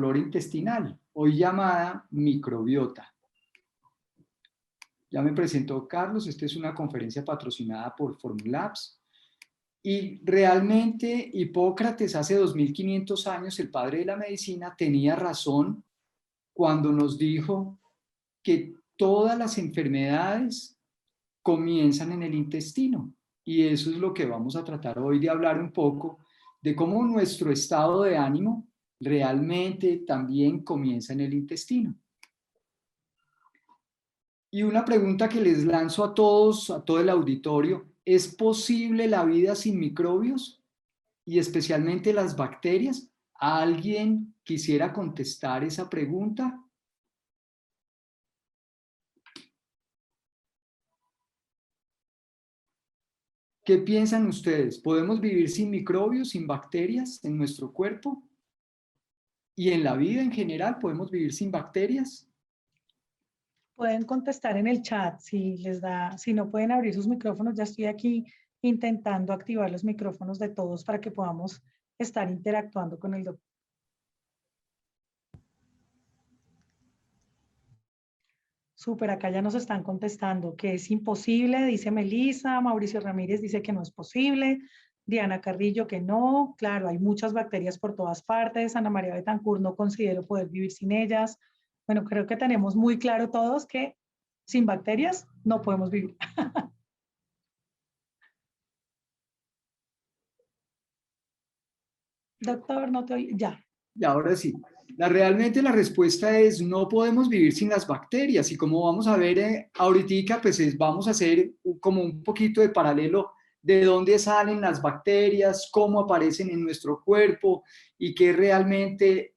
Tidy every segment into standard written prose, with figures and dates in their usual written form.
flora intestinal, hoy llamada microbiota. Ya me presentó Carlos, esta es una conferencia patrocinada por Formulabs. Y realmente Hipócrates hace 2500 años, el padre de la medicina, tenía razón cuando nos dijo que todas las enfermedades comienzan en el intestino. Y eso es lo que vamos a tratar hoy de hablar un poco, de cómo nuestro estado de ánimo realmente también comienza en el intestino. Y una pregunta que les lanzo a todos, a todo el auditorio, ¿es posible la vida sin microbios? Y especialmente las bacterias. ¿Alguien quisiera contestar esa pregunta? ¿Qué piensan ustedes? ¿Podemos vivir sin microbios, sin bacterias en nuestro cuerpo? ¿Y en la vida en general podemos vivir sin bacterias? Pueden contestar en el chat si les da, si no pueden abrir sus micrófonos, ya estoy aquí intentando activar los micrófonos de todos para que podamos estar interactuando con el doctor. Súper, acá ya nos están contestando que es imposible, dice Melissa, Mauricio Ramírez dice que no es posible, Diana Carrillo que no, claro, hay muchas bacterias por todas partes, Ana María Betancourt no considero poder vivir sin ellas. Bueno, creo que tenemos muy claro todos que sin bacterias no podemos vivir. Doctor, no te oí, ya. Y ahora sí, realmente la respuesta es no podemos vivir sin las bacterias y como vamos a ver ahorita, pues vamos a hacer como un poquito de paralelo de dónde salen las bacterias, cómo aparecen en nuestro cuerpo y qué realmente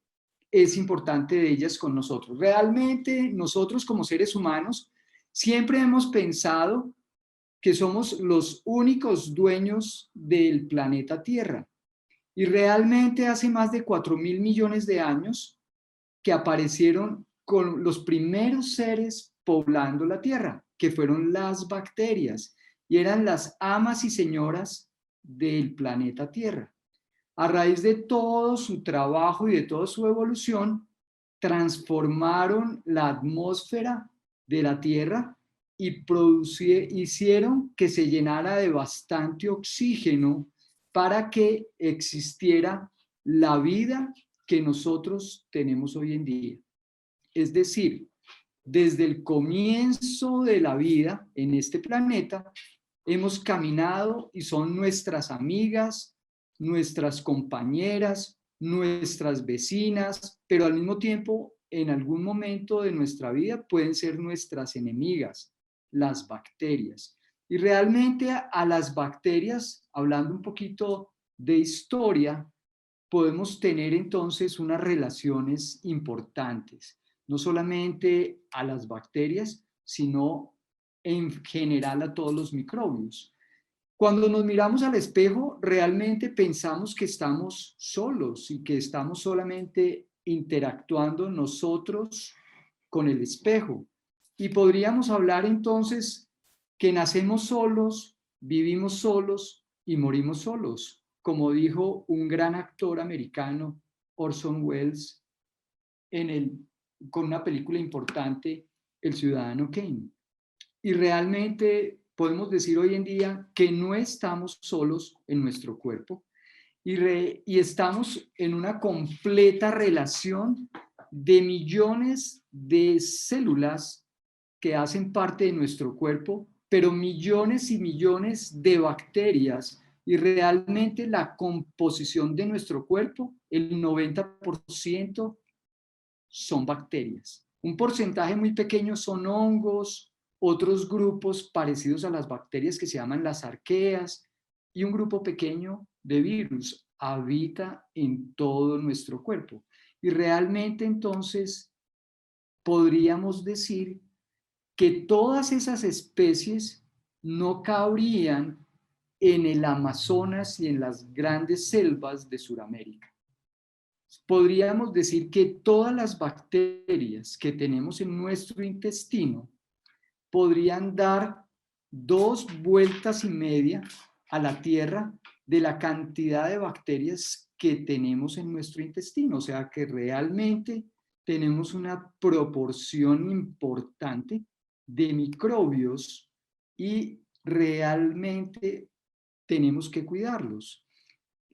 es importante de ellas con nosotros. Realmente nosotros como seres humanos siempre hemos pensado que somos los únicos dueños del planeta Tierra. Y realmente hace más de 4.000 millones de años que aparecieron con los primeros seres poblando la Tierra, que fueron las bacterias, y eran las amas y señoras del planeta Tierra. A raíz de todo su trabajo y de toda su evolución, transformaron la atmósfera de la Tierra y hicieron que se llenara de bastante oxígeno para que existiera la vida que nosotros tenemos hoy en día. Es decir, desde el comienzo de la vida en este planeta, hemos caminado y son nuestras amigas, nuestras compañeras, nuestras vecinas, pero al mismo tiempo, en algún momento de nuestra vida pueden ser nuestras enemigas, las bacterias. Y realmente a las bacterias, hablando un poquito de historia, podemos tener entonces unas relaciones importantes, no solamente a las bacterias, sino en general a todos los microbios. Cuando nos miramos al espejo, realmente pensamos que estamos solos y que estamos solamente interactuando nosotros con el espejo. Y podríamos hablar entonces que nacemos solos, vivimos solos y morimos solos, como dijo un gran actor americano, Orson Welles, con una película importante, El Ciudadano Kane. Y realmente podemos decir hoy en día que no estamos solos en nuestro cuerpo y estamos en una completa relación de millones de células que hacen parte de nuestro cuerpo, pero millones y millones de bacterias y realmente la composición de nuestro cuerpo, el 90% son bacterias. Un porcentaje muy pequeño son hongos, otros grupos parecidos a las bacterias que se llaman las arqueas y un grupo pequeño de virus habita en todo nuestro cuerpo. Y realmente entonces podríamos decir que todas esas especies no cabrían en el Amazonas y en las grandes selvas de Sudamérica. Podríamos decir que todas las bacterias que tenemos en nuestro intestino podrían dar 2,5 vueltas a la Tierra de la cantidad de bacterias que tenemos en nuestro intestino, o sea que realmente tenemos una proporción importante de microbios y realmente tenemos que cuidarlos.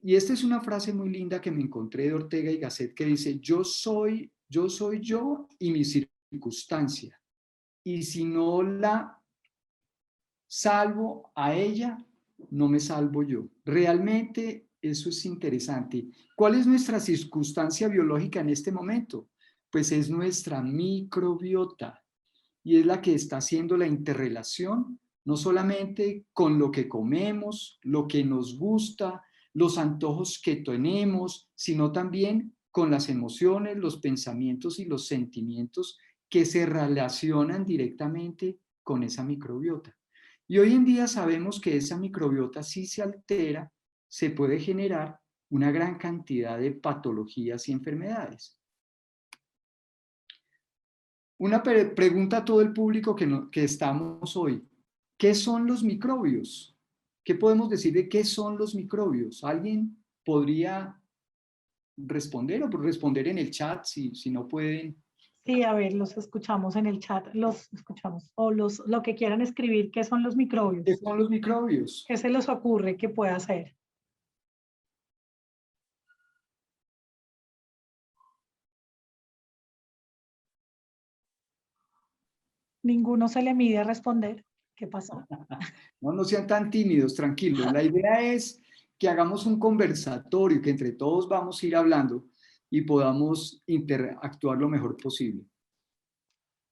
Y esta es una frase muy linda que me encontré de Ortega y Gasset que dice, yo soy yo y mi circunstancia. Y si no la salvo a ella, no me salvo yo. Realmente eso es interesante. ¿Cuál es nuestra circunstancia biológica en este momento? Pues es nuestra microbiota y es la que está haciendo la interrelación, no solamente con lo que comemos, lo que nos gusta, los antojos que tenemos, sino también con las emociones, los pensamientos y los sentimientos que se relacionan directamente con esa microbiota. Y hoy en día sabemos que esa microbiota, si se altera, se puede generar una gran cantidad de patologías y enfermedades. Una pregunta a todo el público que estamos hoy. ¿Qué son los microbios? ¿Qué podemos decir de qué son los microbios? ¿Alguien podría responder o responder en el chat si no pueden? Sí, a ver, los escuchamos en el chat, los escuchamos, o lo que quieran escribir, ¿qué son los ¿Qué microbios? son los microbios? ¿Qué se les ocurre que pueda hacer? Ninguno se le mide a responder. ¿Qué pasó? No sean tan tímidos, tranquilos. La idea es que hagamos un conversatorio, que entre todos vamos a ir hablando y podamos interactuar lo mejor posible.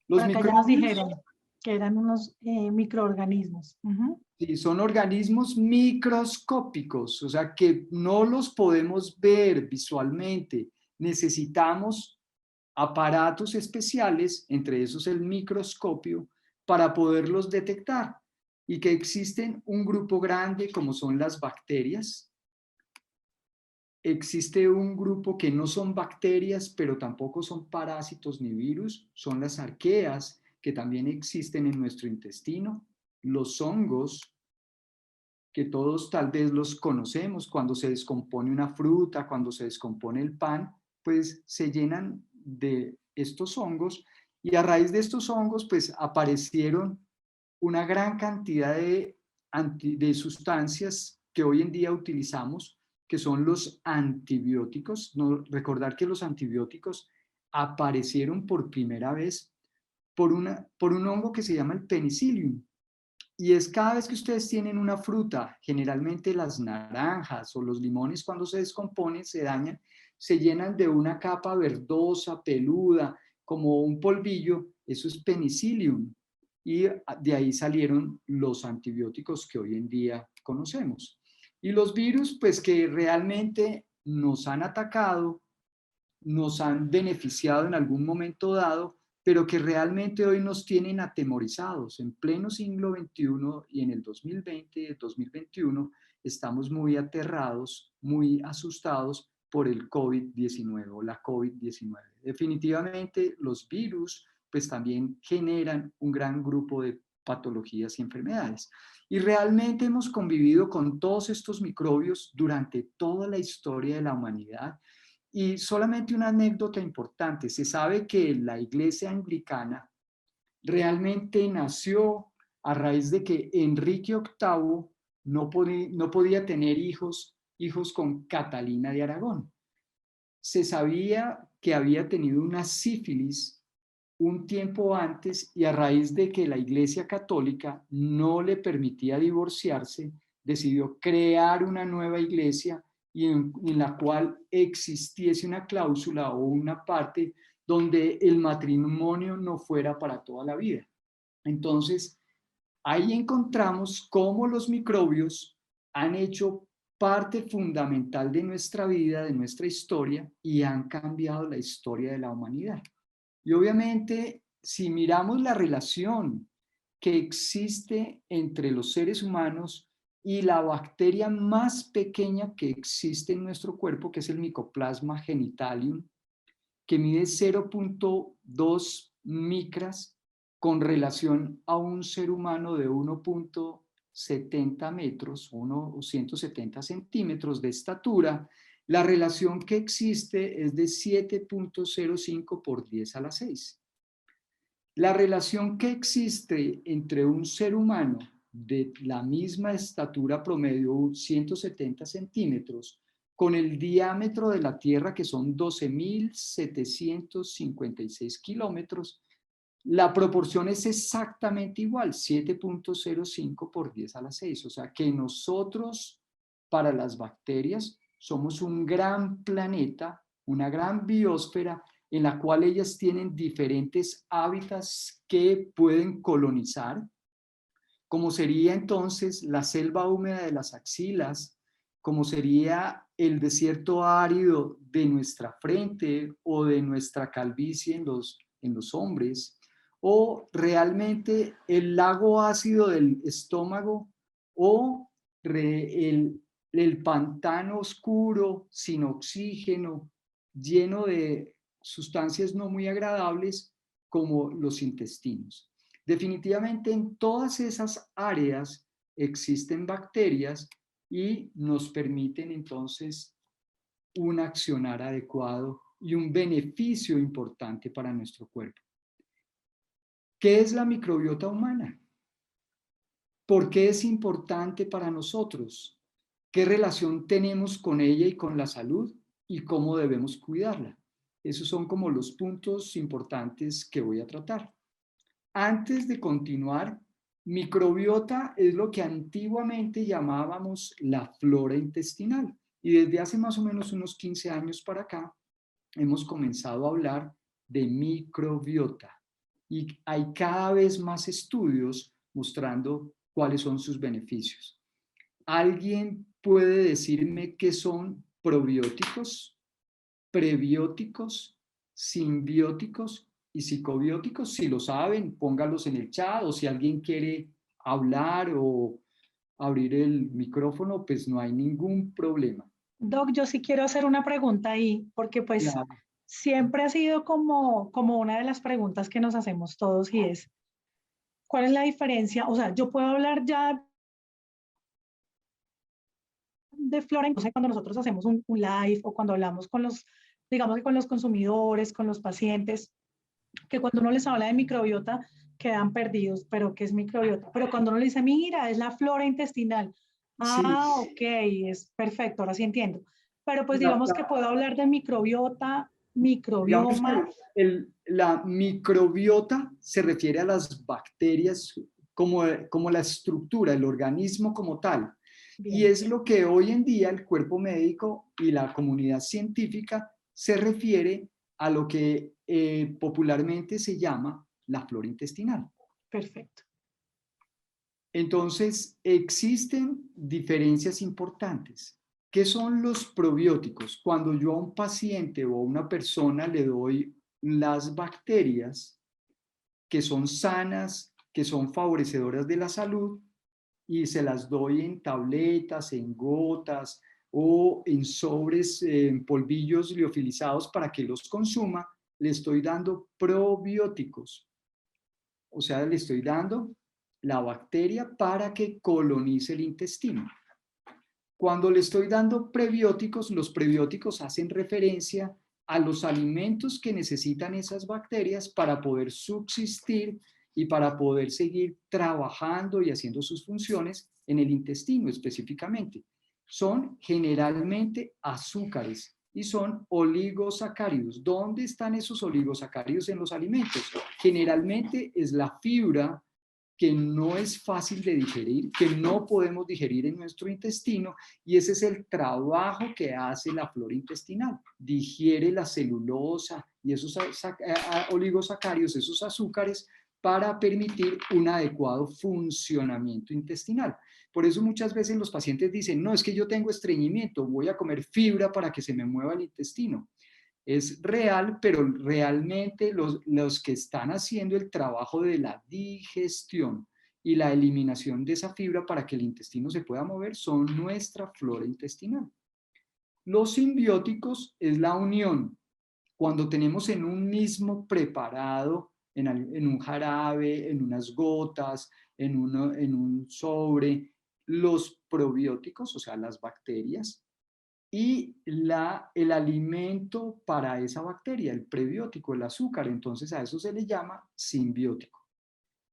Por Los acá ya nos microbios, dijeron que eran unos microorganismos. Ujú. sí, son organismos microscópicos, o sea que no los podemos ver visualmente. Necesitamos aparatos especiales, entre esos el microscopio, para poderlos detectar. Y que existen un grupo grande como son las bacterias. Existe un grupo que no son bacterias, pero tampoco son parásitos ni virus, son las arqueas, que también existen en nuestro intestino, los hongos, que todos tal vez los conocemos, cuando se descompone una fruta, cuando se descompone el pan, pues se llenan de estos hongos y a raíz de estos hongos pues aparecieron una gran cantidad de sustancias que hoy en día utilizamos, que son los antibióticos. No, recordar que los antibióticos aparecieron por primera vez por un hongo que se llama el penicillium. Y es cada vez que ustedes tienen una fruta, generalmente las naranjas o los limones cuando se descomponen, se dañan, se llenan de una capa verdosa, peluda, como un polvillo, eso es penicillium. Y de ahí salieron los antibióticos que hoy en día conocemos. Y los virus, pues que realmente nos han atacado, nos han beneficiado en algún momento dado, pero que realmente hoy nos tienen atemorizados. En pleno siglo XXI y en el 2020, 2021, estamos muy aterrados, muy asustados por el COVID-19 o la COVID-19. Definitivamente los virus pues también generan un gran grupo de patologías y enfermedades. Y realmente hemos convivido con todos estos microbios durante toda la historia de la humanidad. Y solamente una anécdota importante, se sabe que la iglesia anglicana realmente nació a raíz de que Enrique VIII no podía tener hijos con Catalina de Aragón. Se sabía que había tenido una sífilis un tiempo antes y a raíz de que la Iglesia Católica no le permitía divorciarse, decidió crear una nueva iglesia y en la cual existiese una cláusula o una parte donde el matrimonio no fuera para toda la vida. Entonces, ahí encontramos cómo los microbios han hecho parte fundamental de nuestra vida, de nuestra historia, y han cambiado la historia de la humanidad. Y obviamente, si miramos la relación que existe entre los seres humanos y la bacteria más pequeña que existe en nuestro cuerpo, que es el Mycoplasma genitalium, que mide 0.2 micras con relación a un ser humano de 1.70 metros, 1 o 170 centímetros de estatura, La relación que existe es de 7.05 por 10 a la 6. La relación que existe entre un ser humano de la misma estatura promedio, 170 centímetros, con el diámetro de la Tierra, que son 12.756 kilómetros, la proporción es exactamente igual, 7.05 por 10 a la 6. O sea que nosotros, para las bacterias, somos un gran planeta, una gran biosfera en la cual ellas tienen diferentes hábitats que pueden colonizar, como sería entonces la selva húmeda de las axilas, como sería el desierto árido de nuestra frente o de nuestra calvicie en los hombres, o realmente el lago ácido del estómago, o el pantano oscuro, sin oxígeno, lleno de sustancias no muy agradables como los intestinos. Definitivamente en todas esas áreas existen bacterias y nos permiten entonces un accionar adecuado y un beneficio importante para nuestro cuerpo. ¿Qué es la microbiota humana? ¿Por qué es importante para nosotros? ¿Qué relación tenemos con ella y con la salud? ¿Y cómo debemos cuidarla? Esos son como los puntos importantes que voy a tratar. Antes de continuar, microbiota es lo que antiguamente llamábamos la flora intestinal. Y desde hace más o menos unos 15 años para acá, hemos comenzado a hablar de microbiota. Y hay cada vez más estudios mostrando cuáles son sus beneficios. ¿Alguien puede decirme qué son probióticos, prebióticos, simbióticos y psicobióticos? Si lo saben, póngalos en el chat, o si alguien quiere hablar o abrir el micrófono, pues no hay ningún problema. Doc, yo sí quiero hacer una pregunta ahí, porque pues Claro. siempre ha sido como una de las preguntas que nos hacemos todos y es, ¿cuál es la diferencia? O sea, yo puedo hablar ya de flora, entonces cuando nosotros hacemos un live o cuando hablamos con los, digamos que con los consumidores, con los pacientes, que cuando uno les habla de microbiota quedan perdidos, pero ¿qué es microbiota? Pero cuando uno le dice, mira, es la flora intestinal. Sí, Ah, ok, es perfecto, ahora sí entiendo. Pero pues la, digamos que la, puedo hablar de microbiota, digamos microbioma. que la microbiota se refiere a las bacterias como la estructura, el organismo como tal. Y Bien, es lo que hoy en día el cuerpo médico y la comunidad científica se refiere a lo que popularmente se llama la flora intestinal. perfecto. Entonces, existen diferencias importantes. ¿Qué son los probióticos? Cuando yo a un paciente o a una persona le doy las bacterias que son sanas, que son favorecedoras de la salud, y se las doy en tabletas, en gotas o en sobres, en polvillos liofilizados para que los consuma, le estoy dando probióticos. O sea, le estoy dando la bacteria para que colonice el intestino. Cuando le estoy dando prebióticos, los prebióticos hacen referencia a los alimentos que necesitan esas bacterias para poder subsistir y para poder seguir trabajando y haciendo sus funciones en el intestino específicamente. Son generalmente azúcares y son oligosacáridos. ¿Dónde están esos oligosacáridos en los alimentos? Generalmente es la fibra que no es fácil de digerir, que no podemos digerir en nuestro intestino, y ese es el trabajo que hace la flora intestinal. Digiere la celulosa y esos oligosacáridos, esos azúcares, para permitir un adecuado funcionamiento intestinal. Por eso muchas veces los pacientes dicen, no, es que yo tengo estreñimiento, voy a comer fibra para que se me mueva el intestino. Es real, pero realmente los que están haciendo el trabajo de la digestión y la eliminación de esa fibra para que el intestino se pueda mover son nuestra flora intestinal. Los simbióticos es la unión. Cuando tenemos en un mismo preparado, en un jarabe, en unas gotas, en un sobre, los probióticos, o sea, las bacterias, y el alimento para esa bacteria, el prebiótico, el azúcar. Entonces a eso se le llama simbiótico.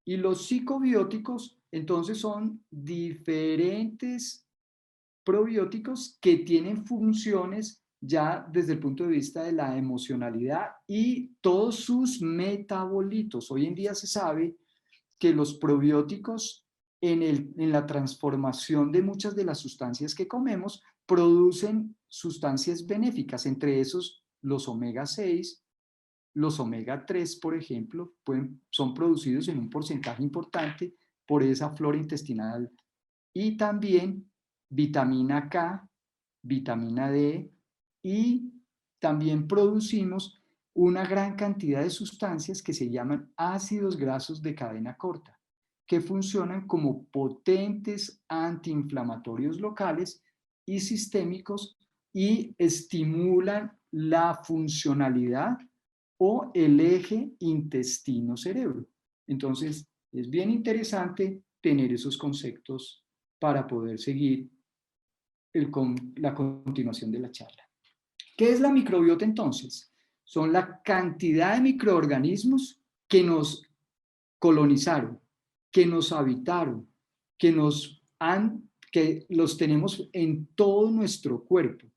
Y los psicobióticos, entonces, son diferentes probióticos que tienen funciones ya desde el punto de vista de la emocionalidad y todos sus metabolitos. Hoy en día se sabe que los probióticos en la transformación de muchas de las sustancias que comemos producen sustancias benéficas, entre esos los omega 6, los omega 3, por ejemplo, son producidos en un porcentaje importante por esa flora intestinal, y también vitamina K, vitamina D, y también producimos una gran cantidad de sustancias que se llaman ácidos grasos de cadena corta, que funcionan como potentes antiinflamatorios locales y sistémicos y estimulan la funcionalidad o el eje intestino-cerebro. Entonces, es bien interesante tener esos conceptos para poder seguir la continuación de la charla. ¿Qué es la microbiota entonces? Son la cantidad de microorganismos que nos colonizaron, que nos habitaron, que los tenemos en todo nuestro cuerpo.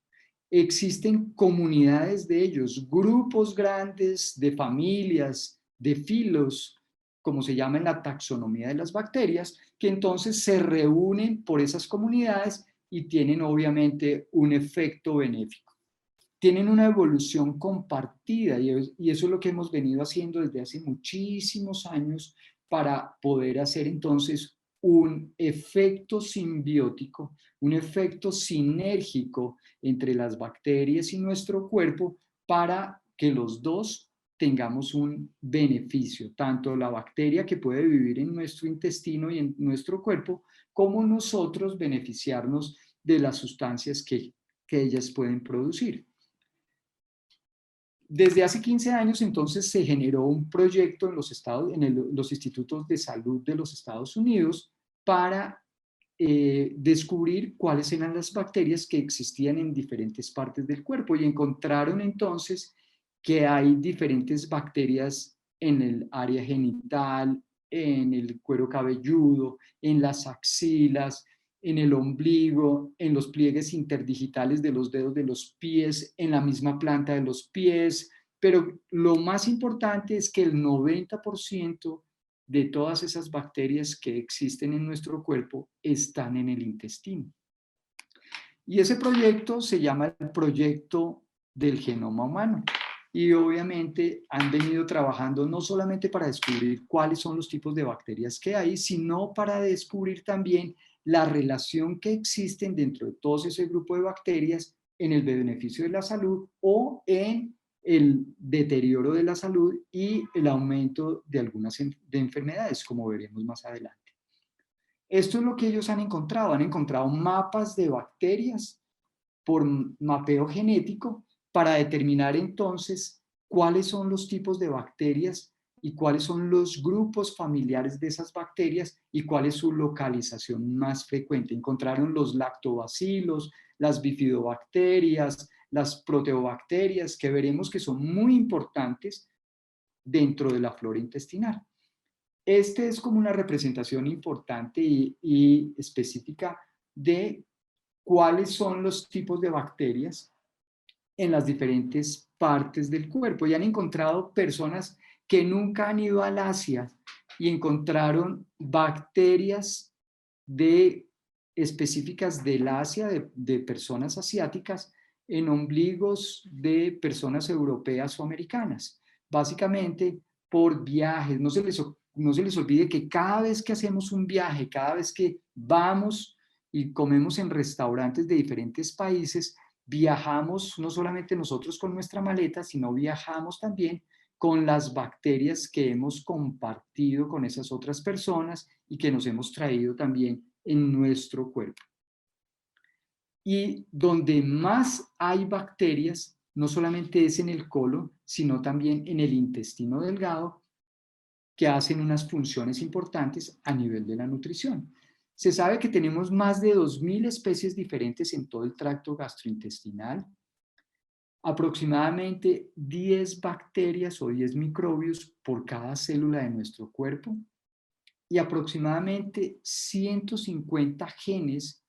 Existen comunidades de ellos, grupos grandes de familias, de filos, como se llama en la taxonomía de las bacterias, que entonces se reúnen por esas comunidades y tienen obviamente un efecto benéfico. Tienen una evolución compartida y eso es lo que hemos venido haciendo desde hace muchísimos años para poder hacer entonces un efecto simbiótico, un efecto sinérgico entre las bacterias y nuestro cuerpo para que los dos tengamos un beneficio, tanto la bacteria que puede vivir en nuestro intestino y en nuestro cuerpo, como nosotros beneficiarnos de las sustancias que ellas pueden producir. Desde hace 15 años, entonces, se generó un proyecto en los institutos de salud de los Estados Unidos para descubrir cuáles eran las bacterias que existían en diferentes partes del cuerpo, y encontraron entonces que hay diferentes bacterias en el área genital, en el cuero cabelludo, en las axilas, en el ombligo, en los pliegues interdigitales de los dedos de los pies, en la misma planta de los pies, pero lo más importante es que el 90% de todas esas bacterias que existen en nuestro cuerpo están en el intestino. Y ese proyecto se llama el Proyecto del Genoma Humano. Y obviamente han venido trabajando no solamente para descubrir cuáles son los tipos de bacterias que hay, sino para descubrir también la relación que existen dentro de todo ese grupo de bacterias en el beneficio de la salud o en el deterioro de la salud y el aumento de algunas enfermedades, como veremos más adelante. Esto es lo que ellos han encontrado mapas de bacterias por mapeo genético para determinar entonces cuáles son los tipos de bacterias y cuáles son los grupos familiares de esas bacterias y cuál es su localización más frecuente. Encontraron los lactobacilos, las bifidobacterias, las proteobacterias, que veremos que son muy importantes dentro de la flora intestinal. Este es como una representación importante y específica de cuáles son los tipos de bacterias en las diferentes partes del cuerpo. Y han encontrado personas que nunca han ido al Asia y encontraron bacterias específicas del Asia, de personas asiáticas, en ombligos de personas europeas o americanas. Básicamente por viajes. No se les olvide que cada vez que hacemos un viaje, cada vez que vamos y comemos en restaurantes de diferentes países, viajamos no solamente nosotros con nuestra maleta, sino viajamos también con las bacterias que hemos compartido con esas otras personas y que nos hemos traído también en nuestro cuerpo. Y donde más hay bacterias, no solamente es en el colon, sino también en el intestino delgado, que hacen unas funciones importantes a nivel de la nutrición. Se sabe que tenemos más de 2000 especies diferentes en todo el tracto gastrointestinal, aproximadamente 10 bacterias o 10 microbios por cada célula de nuestro cuerpo y aproximadamente 150 genes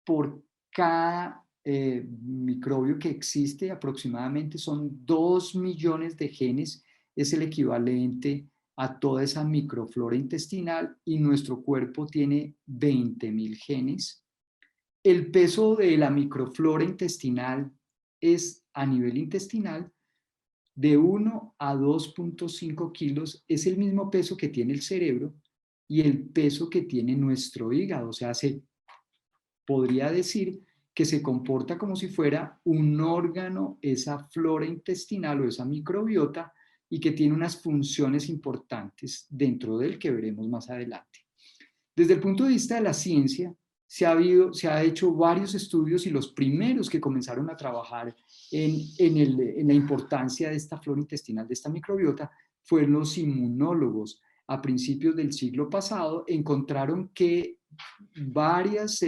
por cada microbio que existe. Aproximadamente son 2 millones de genes, es el equivalente a toda esa microflora intestinal, y nuestro cuerpo tiene 20.000 genes. El peso de la microflora intestinal es, a nivel intestinal, de 1 a 2.5 kilos, es el mismo peso que tiene el cerebro y el peso que tiene nuestro hígado. O sea, se podría decir que se comporta como si fuera un órgano, esa flora intestinal o esa microbiota, y que tiene unas funciones importantes dentro del que veremos más adelante. Desde el punto de vista de la ciencia, se ha hecho varios estudios, y los primeros que comenzaron a trabajar en la importancia de esta flora intestinal, de esta microbiota, fueron los inmunólogos. A principios del siglo pasado encontraron que varias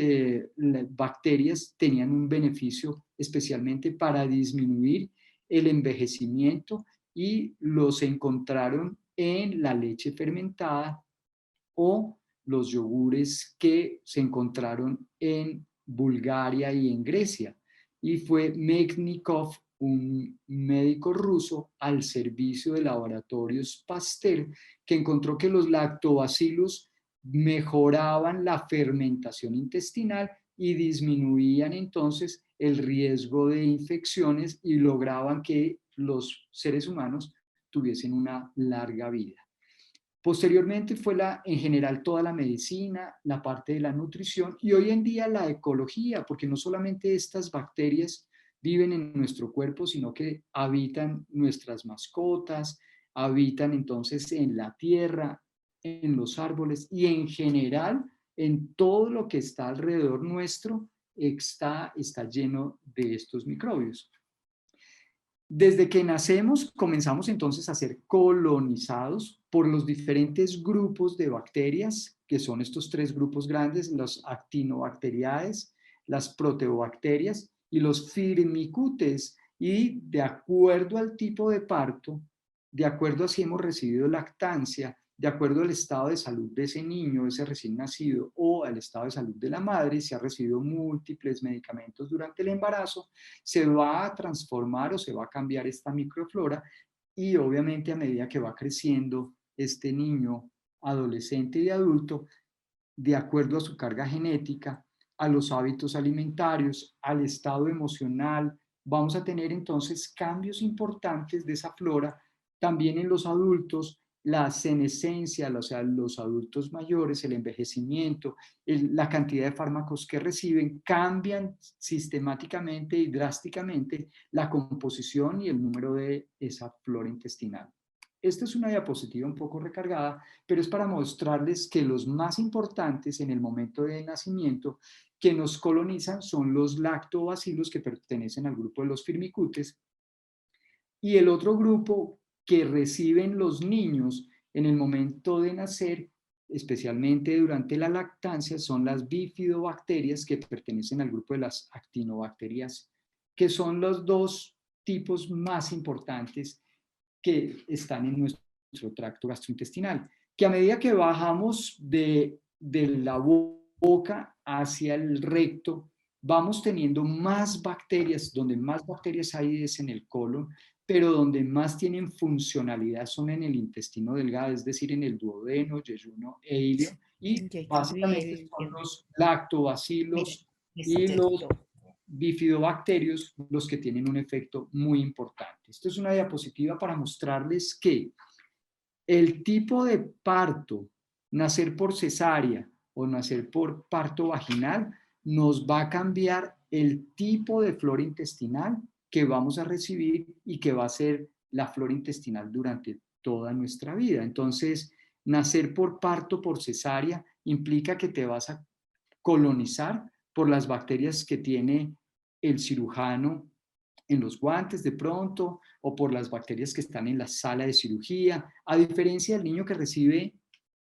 bacterias tenían un beneficio especialmente para disminuir el envejecimiento, y los encontraron en la leche fermentada o los yogures que se encontraron en Bulgaria y en Grecia. Y fue Mednikov, un médico ruso al servicio de laboratorios Pasteur, que encontró que los lactobacillus mejoraban la fermentación intestinal y disminuían entonces el riesgo de infecciones y lograban que los seres humanos tuviesen una larga vida. Posteriormente fue en general toda la medicina, la parte de la nutrición y hoy en día la ecología, porque no solamente estas bacterias viven en nuestro cuerpo, sino que habitan nuestras mascotas, habitan entonces en la tierra, en los árboles y en general en todo lo que está alrededor nuestro está lleno de estos microbios. Desde que nacemos comenzamos entonces a ser colonizados por los diferentes grupos de bacterias, que son estos 3 grupos grandes: los actinobacteriaes, las proteobacterias y los firmicutes. Y de acuerdo al tipo de parto, de acuerdo a si hemos recibido lactancia, de acuerdo al estado de salud de ese niño, ese recién nacido, o al estado de salud de la madre, si ha recibido múltiples medicamentos durante el embarazo, se va a transformar o se va a cambiar esta microflora. Y obviamente a medida que va creciendo este niño, adolescente y adulto, de acuerdo a su carga genética, a los hábitos alimentarios, al estado emocional, vamos a tener entonces cambios importantes de esa flora. También en los adultos, la senescencia, o sea, los adultos mayores, el envejecimiento, la cantidad de fármacos que reciben, cambian sistemáticamente y drásticamente la composición y el número de esa flora intestinal. Esta es una diapositiva un poco recargada, pero es para mostrarles que los más importantes en el momento de nacimiento que nos colonizan son los lactobacilos, que pertenecen al grupo de los firmicutes, y el otro grupo que reciben los niños en el momento de nacer, especialmente durante la lactancia, son las bifidobacterias, que pertenecen al grupo de las actinobacterias, que son los 2 tipos más importantes que están en nuestro tracto gastrointestinal, que a medida que bajamos de la boca hacia el recto, vamos teniendo más bacterias. Donde más bacterias hay es en el colon, pero donde más tienen funcionalidad son en el intestino delgado, es decir, en el duodeno, yeyuno e ilio, y básicamente son los lactobacilos y los bifidobacterios los que tienen un efecto muy importante. Esto es una diapositiva para mostrarles que el tipo de parto, nacer por cesárea o nacer por parto vaginal, nos va a cambiar el tipo de flora intestinal que vamos a recibir y que va a ser la flora intestinal durante toda nuestra vida. Entonces, nacer por parto por cesárea implica que te vas a colonizar por las bacterias que tiene el cirujano en los guantes de pronto, o por las bacterias que están en la sala de cirugía, a diferencia del niño que recibe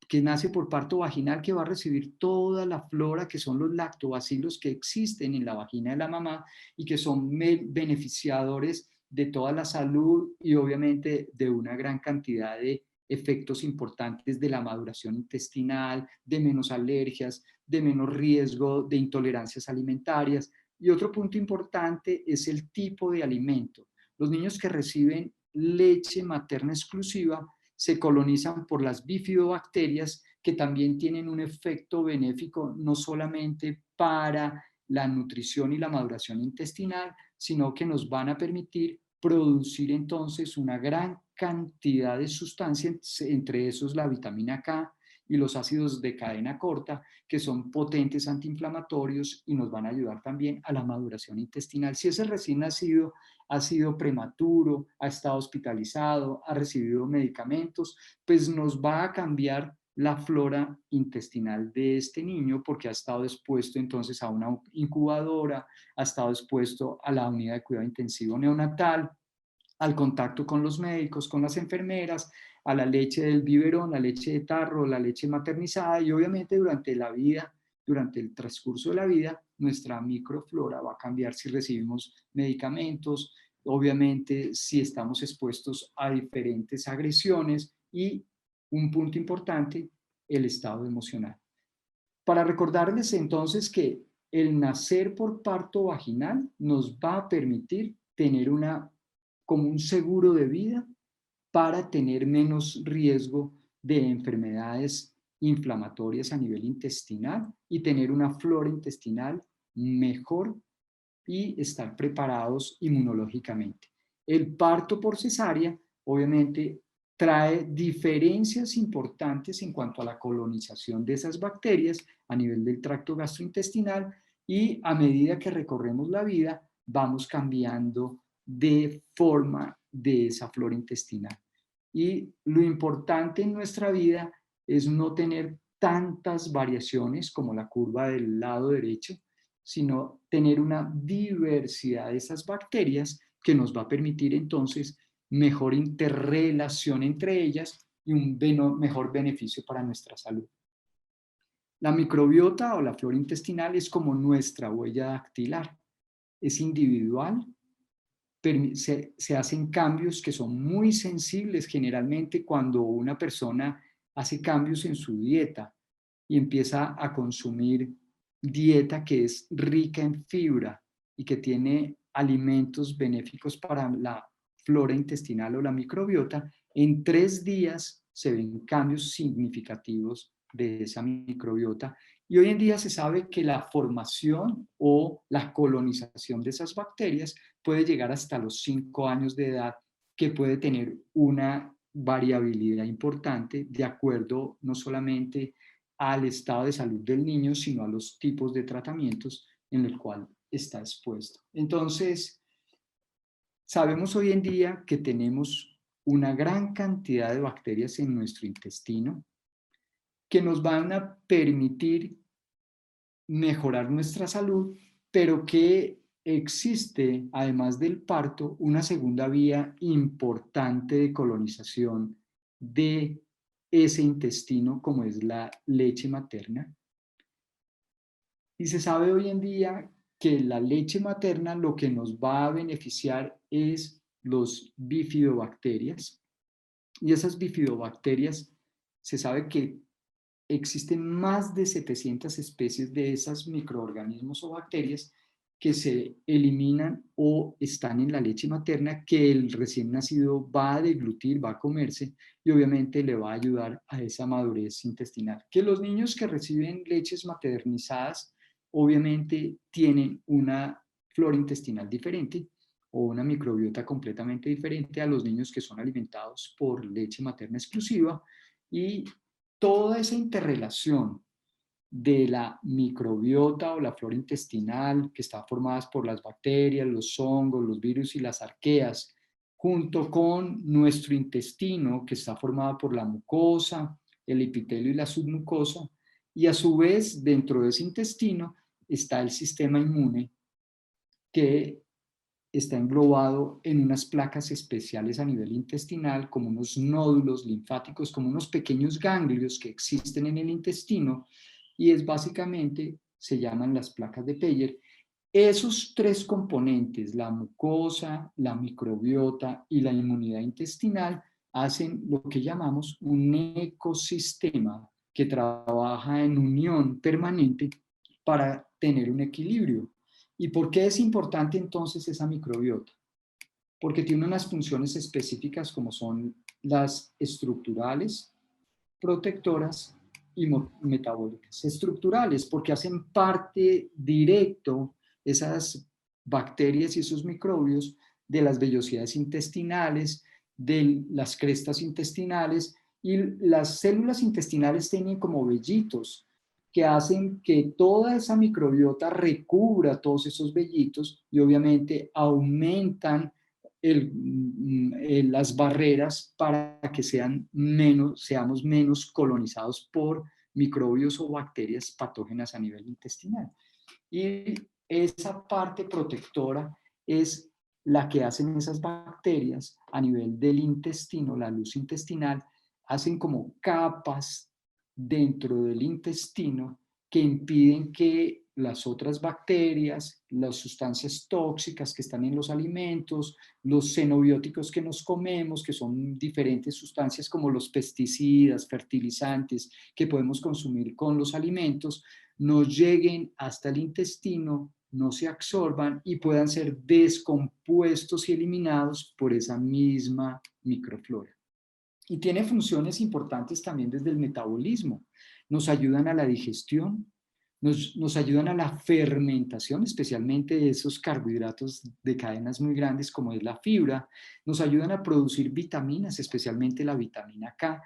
que nace por parto vaginal, que va a recibir toda la flora que son los lactobacilos que existen en la vagina de la mamá y que son beneficiadores de toda la salud y obviamente de una gran cantidad de efectos importantes de la maduración intestinal, de menos alergias, de menos riesgo de intolerancias alimentarias. Y otro punto importante es el tipo de alimento. Los niños que reciben leche materna exclusiva se colonizan por las bifidobacterias que también tienen un efecto benéfico no solamente para la nutrición y la maduración intestinal, sino que nos van a permitir producir entonces una gran cantidad de sustancias, entre esos la vitamina K y los ácidos de cadena corta, que son potentes antiinflamatorios y nos van a ayudar también a la maduración intestinal. Si ese recién nacido ha sido prematuro, ha estado hospitalizado, ha recibido medicamentos, pues nos va a cambiar la flora intestinal de este niño porque ha estado expuesto entonces a una incubadora, ha estado expuesto a la unidad de cuidado intensivo neonatal, al contacto con los médicos, con las enfermeras, a la leche del biberón, la leche de tarro, la leche maternizada y obviamente durante la vida, durante el transcurso de la vida, nuestra microflora va a cambiar si recibimos medicamentos, obviamente si estamos expuestos a diferentes agresiones y un punto importante, el estado emocional. Para recordarles entonces que el nacer por parto vaginal nos va a permitir tener como un seguro de vida para tener menos riesgo de enfermedades inflamatorias a nivel intestinal y tener una flora intestinal mejor y estar preparados inmunológicamente. El parto por cesárea, obviamente, trae diferencias importantes en cuanto a la colonización de esas bacterias a nivel del tracto gastrointestinal y a medida que recorremos la vida, vamos cambiando de forma de esa flora intestinal. Y lo importante en nuestra vida es no tener tantas variaciones como la curva del lado derecho, sino tener una diversidad de esas bacterias que nos va a permitir entonces mejor interrelación entre ellas y un mejor beneficio para nuestra salud. La microbiota o la flora intestinal es como nuestra huella dactilar. Es individual, se hacen cambios que son muy sensibles generalmente cuando una persona hace cambios en su dieta y empieza a consumir dieta que es rica en fibra y que tiene alimentos benéficos para la flora intestinal o la microbiota, en 3 días se ven cambios significativos de esa microbiota. Y hoy en día se sabe que la formación o la colonización de esas bacterias puede llegar hasta los 5 años de edad, que puede tener una variabilidad importante de acuerdo no solamente al estado de salud del niño, sino a los tipos de tratamientos en el cual está expuesto. Entonces, sabemos hoy en día que tenemos una gran cantidad de bacterias en nuestro intestino que nos van a permitir mejorar nuestra salud, pero que existe, además del parto, una segunda vía importante de colonización de ese intestino, como es la leche materna. Y se sabe hoy en día que la leche materna lo que nos va a beneficiar es los bifidobacterias. Y esas bifidobacterias, se sabe que existen más de 700 especies de esas microorganismos o bacterias que se eliminan o están en la leche materna que el recién nacido va a deglutir, va a comerse y obviamente le va a ayudar a esa madurez intestinal. Que los niños que reciben leches maternizadas obviamente tienen una flora intestinal diferente o una microbiota completamente diferente a los niños que son alimentados por leche materna exclusiva y toda esa interrelación de la microbiota o la flora intestinal que está formada por las bacterias, los hongos, los virus y las arqueas, junto con nuestro intestino que está formado por la mucosa, el epitelio y la submucosa, y a su vez dentro de ese intestino está el sistema inmune que está englobado en unas placas especiales a nivel intestinal, como unos nódulos linfáticos, como unos pequeños ganglios que existen en el intestino, y es básicamente, se llaman las placas de Peyer. Esos tres componentes, la mucosa, la microbiota y la inmunidad intestinal, hacen lo que llamamos un ecosistema que trabaja en unión permanente para tener un equilibrio. ¿Y por qué es importante entonces esa microbiota? Porque tiene unas funciones específicas como son las estructurales, protectoras y metabólicas. Estructurales porque hacen parte directo esas bacterias y esos microbios de las vellosidades intestinales, de las crestas intestinales, y las células intestinales tienen como vellitos que hacen que toda esa microbiota recubra todos esos vellitos y obviamente aumentan las barreras para que seamos menos colonizados por microbios o bacterias patógenas a nivel intestinal. Y esa parte protectora es la que hacen esas bacterias a nivel del intestino, la luz intestinal, hacen como capas dentro del intestino que impiden que las otras bacterias, las sustancias tóxicas que están en los alimentos, los xenobióticos que nos comemos, que son diferentes sustancias como los pesticidas, fertilizantes que podemos consumir con los alimentos, nos lleguen hasta el intestino, no se absorban y puedan ser descompuestos y eliminados por esa misma microflora. Y tiene funciones importantes también desde el metabolismo. Nos ayudan a la digestión, nos ayudan a la fermentación, especialmente de esos carbohidratos de cadenas muy grandes como es la fibra, nos ayudan a producir vitaminas, especialmente la vitamina K,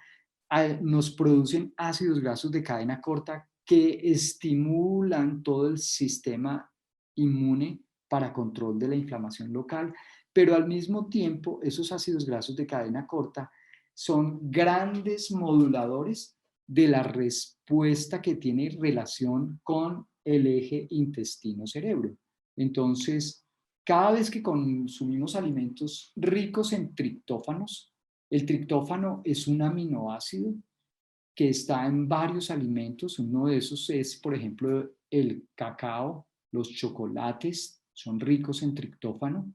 nos producen ácidos grasos de cadena corta que estimulan todo el sistema inmune para control de la inflamación local, pero al mismo tiempo esos ácidos grasos de cadena corta son grandes moduladores de la respuesta que tiene relación con el eje intestino-cerebro. Entonces, cada vez que consumimos alimentos ricos en triptófanos, el triptófano es un aminoácido que está en varios alimentos. Uno de esos es, por ejemplo, el cacao, los chocolates, son ricos en triptófano.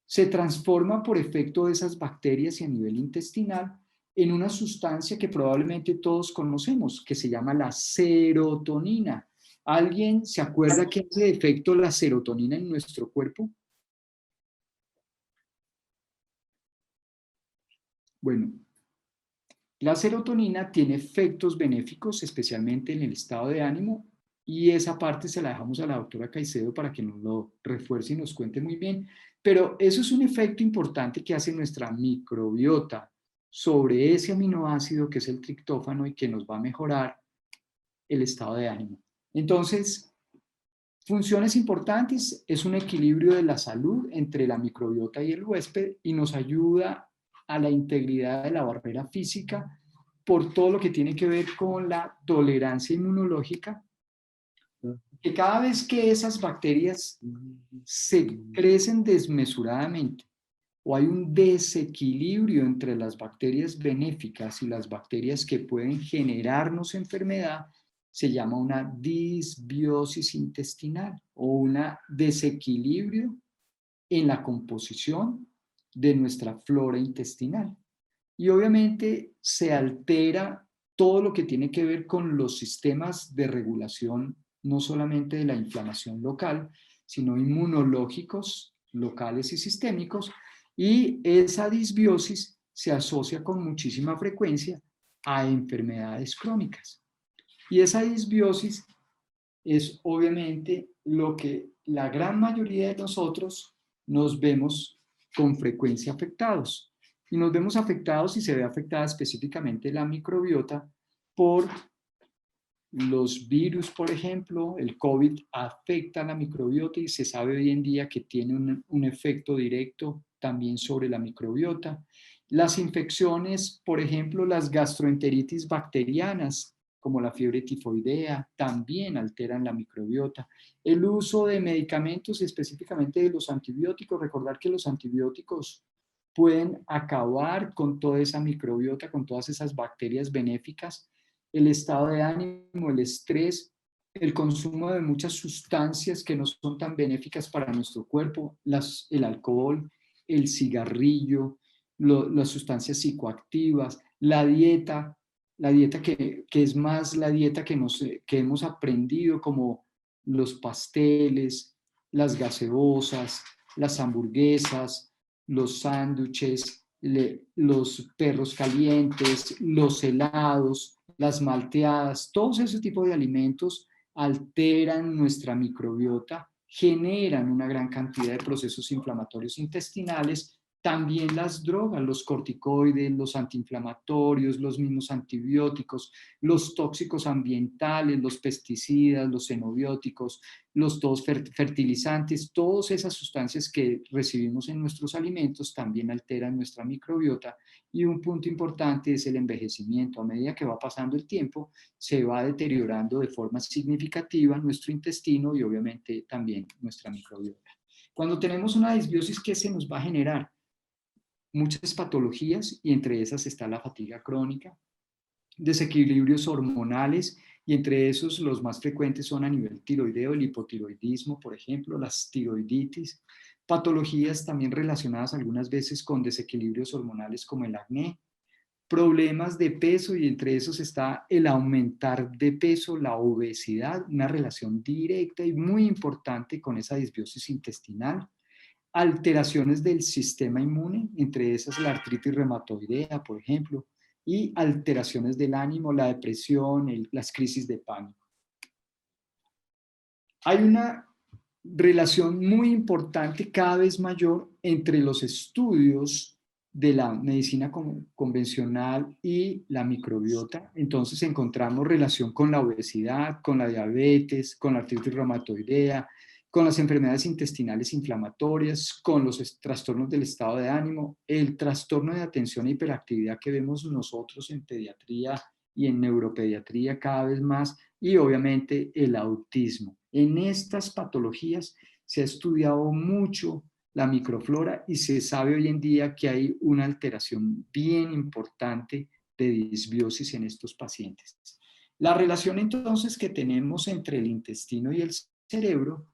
Se transforma por efecto de esas bacterias y a nivel intestinal en una sustancia que probablemente todos conocemos, que se llama la serotonina. ¿Alguien se acuerda qué hace de efecto la serotonina en nuestro cuerpo? Bueno, la serotonina tiene efectos benéficos, especialmente en el estado de ánimo, y esa parte se la dejamos a la doctora Caicedo para que nos lo refuerce y nos cuente muy bien. Pero eso es un efecto importante que hace nuestra microbiota sobre ese aminoácido que es el triptófano y que nos va a mejorar el estado de ánimo. Entonces, funciones importantes, es un equilibrio de la salud entre la microbiota y el huésped y nos ayuda a la integridad de la barrera física por todo lo que tiene que ver con la tolerancia inmunológica, que cada vez que esas bacterias se crecen desmesuradamente o hay un desequilibrio entre las bacterias benéficas y las bacterias que pueden generarnos enfermedad, se llama una disbiosis intestinal o un desequilibrio en la composición de nuestra flora intestinal. Y obviamente se altera todo lo que tiene que ver con los sistemas de regulación, no solamente de la inflamación local, sino inmunológicos, locales y sistémicos, y esa disbiosis se asocia con muchísima frecuencia a enfermedades crónicas. Y esa disbiosis es obviamente lo que la gran mayoría de nosotros nos vemos con frecuencia afectados. Y nos vemos afectados y se ve afectada específicamente la microbiota por los virus, por ejemplo. El COVID afecta a la microbiota y se sabe hoy en día que tiene un efecto directo también sobre la microbiota. Las infecciones, por ejemplo, las gastroenteritis bacterianas, como la fiebre tifoidea, también alteran la microbiota. El uso de medicamentos, específicamente de los antibióticos, recordar que los antibióticos pueden acabar con toda esa microbiota, con todas esas bacterias benéficas. El estado de ánimo, el estrés, el consumo de muchas sustancias que no son tan benéficas para nuestro cuerpo, el alcohol, el cigarrillo, las sustancias psicoactivas, la dieta que es más la dieta que hemos aprendido, como los pasteles, las gaseosas, las hamburguesas, los sándwiches, los perros calientes, los helados, las malteadas, todos ese tipo de alimentos alteran nuestra microbiota, generan una gran cantidad de procesos inflamatorios intestinales. También las drogas, los corticoides, los antiinflamatorios, los mismos antibióticos, los tóxicos ambientales, los pesticidas, los xenobióticos, los todos fertilizantes, todas esas sustancias que recibimos en nuestros alimentos también alteran nuestra microbiota. Y un punto importante es el envejecimiento. A medida que va pasando el tiempo, se va deteriorando de forma significativa nuestro intestino y obviamente también nuestra microbiota. Cuando tenemos una disbiosis, ¿qué se nos va a generar? Muchas patologías, y entre esas está la fatiga crónica, desequilibrios hormonales, y entre esos los más frecuentes son a nivel tiroideo, el hipotiroidismo, por ejemplo, las tiroiditis, patologías también relacionadas algunas veces con desequilibrios hormonales como el acné, problemas de peso, y entre esos está el aumentar de peso, la obesidad, una relación directa y muy importante con esa disbiosis intestinal, alteraciones del sistema inmune, entre esas la artritis reumatoidea, por ejemplo, y alteraciones del ánimo, la depresión, las crisis de pánico. Hay una relación muy importante, cada vez mayor, entre los estudios de la medicina convencional y la microbiota. Entonces encontramos relación con la obesidad, con la diabetes, con la artritis reumatoidea, con las enfermedades intestinales inflamatorias, con los trastornos del estado de ánimo, el trastorno de atención e hiperactividad que vemos nosotros en pediatría y en neuropediatría cada vez más, y obviamente el autismo. En estas patologías se ha estudiado mucho la microflora y se sabe hoy en día que hay una alteración bien importante de disbiosis en estos pacientes. La relación entonces que tenemos entre el intestino y el cerebro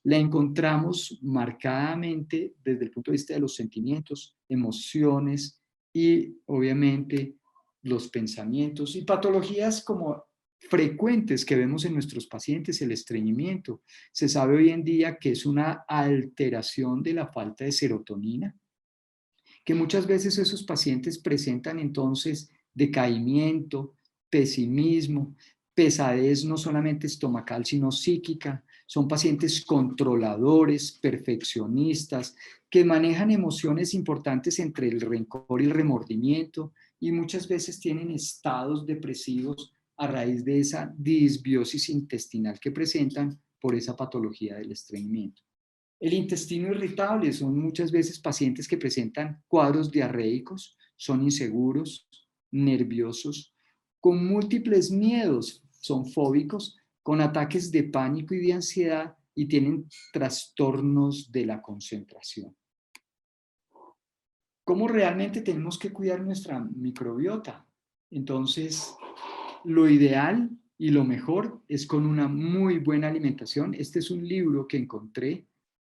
la encontramos marcadamente desde el punto de vista de los sentimientos, emociones y obviamente los pensamientos, y patologías como frecuentes que vemos en nuestros pacientes, el estreñimiento. Se sabe hoy en día que es una alteración de la falta de serotonina, que muchas veces esos pacientes presentan entonces decaimiento, pesimismo, pesadez no solamente estomacal, sino psíquica. Son pacientes controladores, perfeccionistas, que manejan emociones importantes entre el rencor y el remordimiento, y muchas veces tienen estados depresivos a raíz de esa disbiosis intestinal que presentan por esa patología del estreñimiento. El intestino irritable son muchas veces pacientes que presentan cuadros diarreicos, son inseguros, nerviosos, con múltiples miedos, son fóbicos, con ataques de pánico y de ansiedad, y tienen trastornos de la concentración. ¿Cómo realmente tenemos que cuidar nuestra microbiota? Entonces, lo ideal y lo mejor es con una muy buena alimentación. Este es un libro que encontré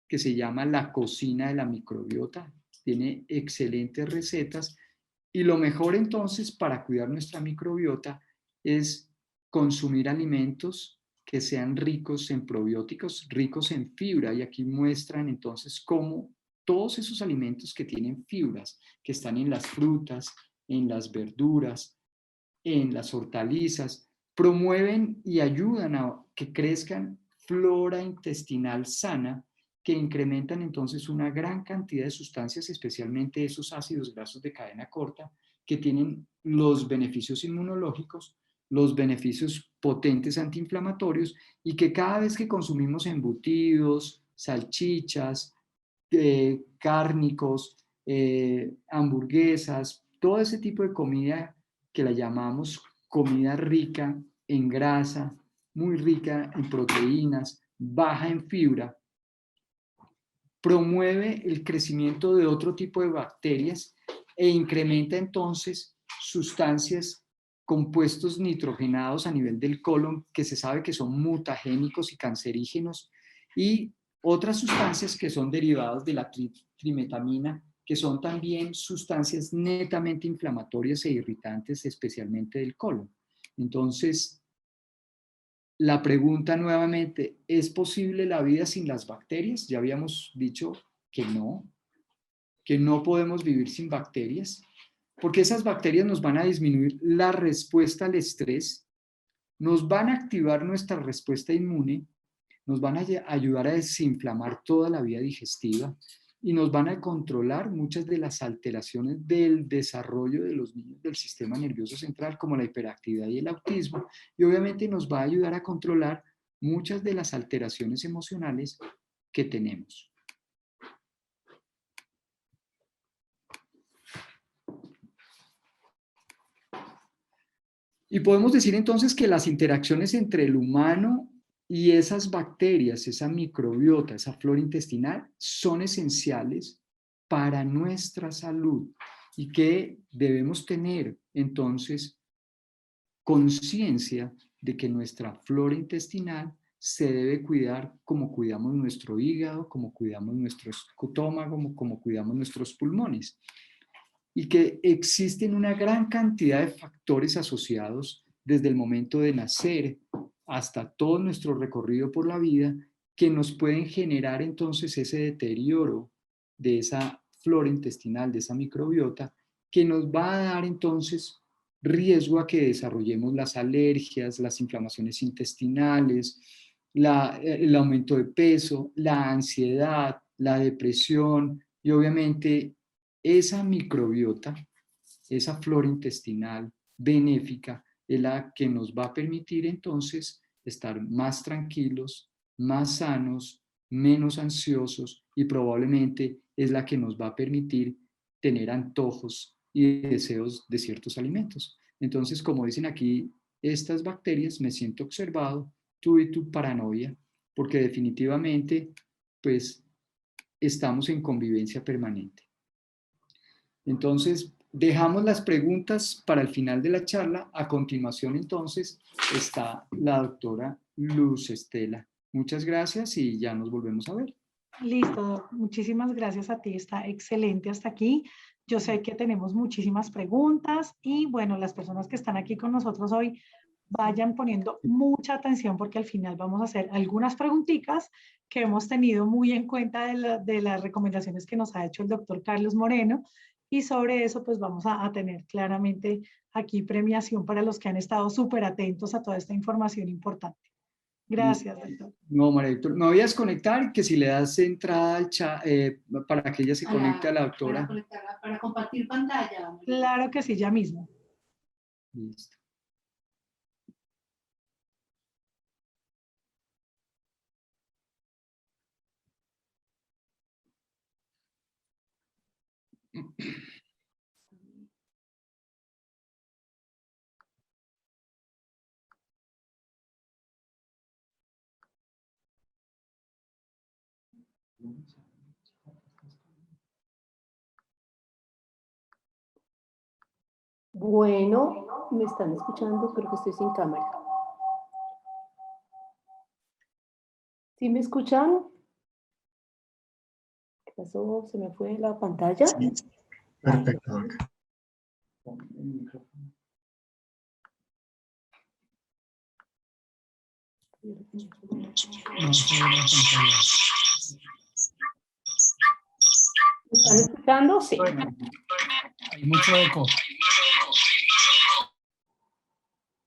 que se llama La cocina de la microbiota. Tiene excelentes recetas, y lo mejor entonces para cuidar nuestra microbiota es consumir alimentos que sean ricos en probióticos, ricos en fibra, y aquí muestran entonces cómo todos esos alimentos que tienen fibras, que están en las frutas, en las verduras, en las hortalizas, promueven y ayudan a que crezcan flora intestinal sana, que incrementan entonces una gran cantidad de sustancias, especialmente esos ácidos grasos de cadena corta, que tienen los beneficios inmunológicos, los beneficios potentes antiinflamatorios, y que cada vez que consumimos embutidos, salchichas, cárnicos, hamburguesas, todo ese tipo de comida que la llamamos comida rica en grasa, muy rica en proteínas, baja en fibra, promueve el crecimiento de otro tipo de bacterias e incrementa entonces sustancias, compuestos nitrogenados a nivel del colon que se sabe que son mutagénicos y cancerígenos, y otras sustancias que son derivadas de la trimetamina, que son también sustancias netamente inflamatorias e irritantes, especialmente del colon. Entonces, la pregunta nuevamente, ¿es posible la vida sin las bacterias? Ya habíamos dicho que no podemos vivir sin bacterias, porque esas bacterias nos van a disminuir la respuesta al estrés, nos van a activar nuestra respuesta inmune, nos van a ayudar a desinflamar toda la vía digestiva y nos van a controlar muchas de las alteraciones del desarrollo de los niños del sistema nervioso central, como la hiperactividad y el autismo, y obviamente nos va a ayudar a controlar muchas de las alteraciones emocionales que tenemos. Y podemos decir entonces que las interacciones entre el humano y esas bacterias, esa microbiota, esa flora intestinal, son esenciales para nuestra salud y que debemos tener entonces conciencia de que nuestra flora intestinal se debe cuidar como cuidamos nuestro hígado, como cuidamos nuestro estómago, como cuidamos nuestros pulmones, y que existen una gran cantidad de factores asociados desde el momento de nacer hasta todo nuestro recorrido por la vida que nos pueden generar entonces ese deterioro de esa flora intestinal, de esa microbiota, que nos va a dar entonces riesgo a que desarrollemos las alergias, las inflamaciones intestinales, el aumento de peso, la ansiedad, la depresión y obviamente esa microbiota, esa flora intestinal benéfica, es la que nos va a permitir entonces estar más tranquilos, más sanos, menos ansiosos, y probablemente es la que nos va a permitir tener antojos y deseos de ciertos alimentos. Entonces, como dicen aquí estas bacterias, me siento observado, tú y tu paranoia, porque definitivamente, pues, estamos en convivencia permanente. Entonces, dejamos las preguntas para el final de la charla. A continuación, entonces, está la doctora Luz Estela. Muchas gracias y ya nos volvemos a ver. Listo, muchísimas gracias a ti, está excelente hasta aquí. Yo sé que tenemos muchísimas preguntas y bueno, las personas que están aquí con nosotros hoy vayan poniendo mucha atención porque al final vamos a hacer algunas preguntitas que hemos tenido muy en cuenta de las recomendaciones que nos ha hecho el doctor Carlos Moreno, y sobre eso pues vamos a tener claramente aquí premiación para los que han estado súper atentos a toda esta información importante. Gracias, doctor. No, María Víctor, me voy a desconectar, que si le das entrada al chat, para que ella se conecte a la doctora. Para compartir pantalla. Claro que sí, ya mismo. Listo. Bueno, ¿me están escuchando? Creo que estoy sin cámara. ¿Sí me escuchan? ¿Qué pasó? ¿Se me fue la pantalla? Sí, perfecto. ¿Me están escuchando? Sí. Hay mucho eco.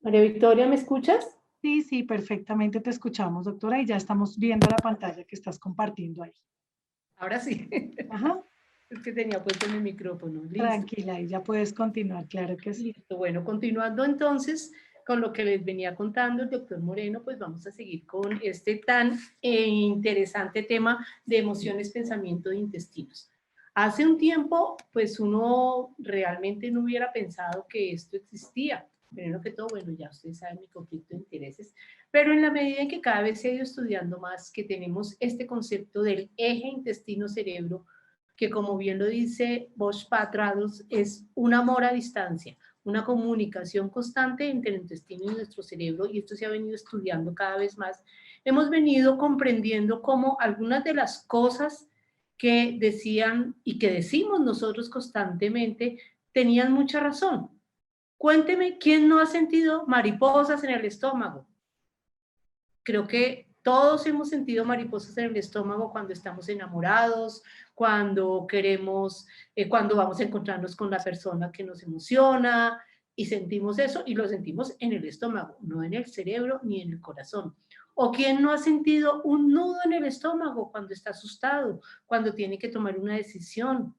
María Victoria, ¿me escuchas? Sí, sí, perfectamente te escuchamos, doctora, y ya estamos viendo la pantalla que estás compartiendo ahí. Ahora sí. Ajá. Es que tenía puesto mi micrófono. Listo. Tranquila, y ya puedes continuar, claro que sí. Listo. Bueno, continuando entonces con lo que les venía contando el doctor Moreno, pues vamos a seguir con este tan interesante tema de emociones, pensamiento e intestinos. Hace un tiempo, pues uno realmente no hubiera pensado que esto existía. Primero que todo, bueno, ya ustedes saben mi conflicto de intereses, pero en la medida en que cada vez he ido estudiando más, que tenemos este concepto del eje intestino-cerebro, que como bien lo dice Bosch-Patrados, es un amor a distancia, una comunicación constante entre el intestino y nuestro cerebro, y esto se ha venido estudiando cada vez más. Hemos venido comprendiendo cómo algunas de las cosas que decían y que decimos nosotros constantemente tenían mucha razón. Cuénteme, ¿quién no ha sentido mariposas en el estómago? Creo que todos hemos sentido mariposas en el estómago cuando estamos enamorados, cuando queremos, cuando vamos a encontrarnos con la persona que nos emociona, y sentimos eso, y lo sentimos en el estómago, no en el cerebro ni en el corazón. ¿O quién no ha sentido un nudo en el estómago cuando está asustado, cuando tiene que tomar una decisión?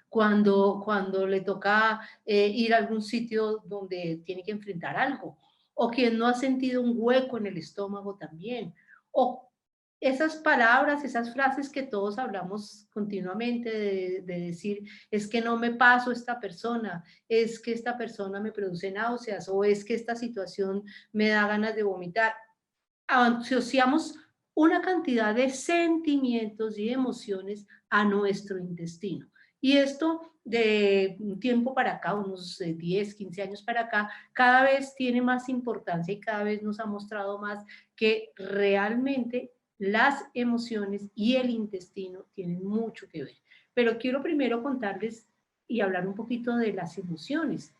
Cuando le toca ir a algún sitio donde tiene que enfrentar algo, o quien no ha sentido un hueco en el estómago también, o esas palabras, esas frases que todos hablamos continuamente de decir, es que no me paso esta persona, es que esta persona me produce náuseas, o es que esta situación me da ganas de vomitar. Asociamos una cantidad de sentimientos y emociones a nuestro intestino. Y esto de un tiempo para acá, unos 10, 15 años para acá, cada vez tiene más importancia y cada vez nos ha mostrado más que realmente las emociones y el intestino tienen mucho que ver. Pero quiero primero contarles y hablar un poquito de las emociones.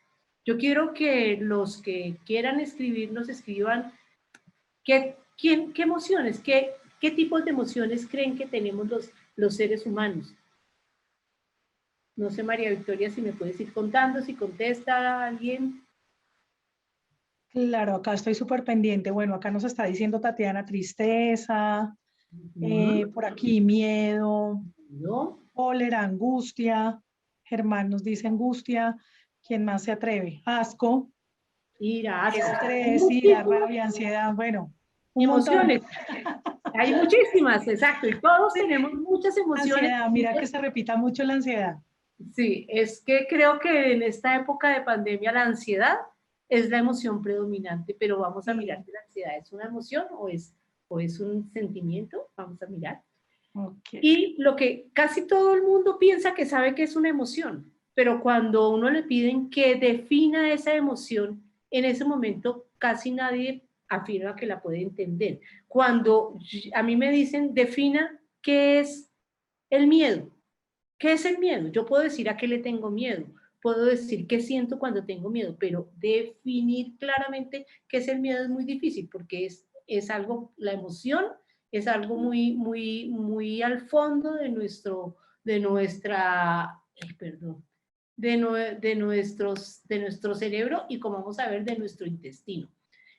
Yo quiero que los que quieran escribir nos escriban qué emociones, qué tipos de emociones creen que tenemos los seres humanos. No sé, María Victoria, si me puedes ir contando, si contesta alguien. Claro, acá estoy súper pendiente. Bueno, acá nos está diciendo Tatiana tristeza, por aquí miedo, ¿No? cólera, angustia. Germán nos dice angustia. ¿Quién más se atreve? Asco, Ira, estrés, ira, rabia, ansiedad. Bueno, un montón. emociones. Hay muchísimas, exacto, y todos tenemos muchas emociones. Ansiedad, mira que se repita mucho la ansiedad. Sí, es que creo que en esta época de pandemia la ansiedad es la emoción predominante, pero vamos a mirar si la ansiedad es una emoción o es un sentimiento, vamos a mirar. Okay. Y lo que casi todo el mundo piensa que sabe que es una emoción, pero cuando uno le piden que defina esa emoción, en ese momento casi nadie afirma que la puede entender. Cuando a mí me dicen, defina qué es el miedo. ¿Qué es el miedo? Yo puedo decir a qué le tengo miedo, puedo decir qué siento cuando tengo miedo, pero definir claramente qué es el miedo es muy difícil porque es algo, la emoción es algo muy al fondo de nuestra, perdón, de nuestro cerebro y, como vamos a ver, de nuestro intestino.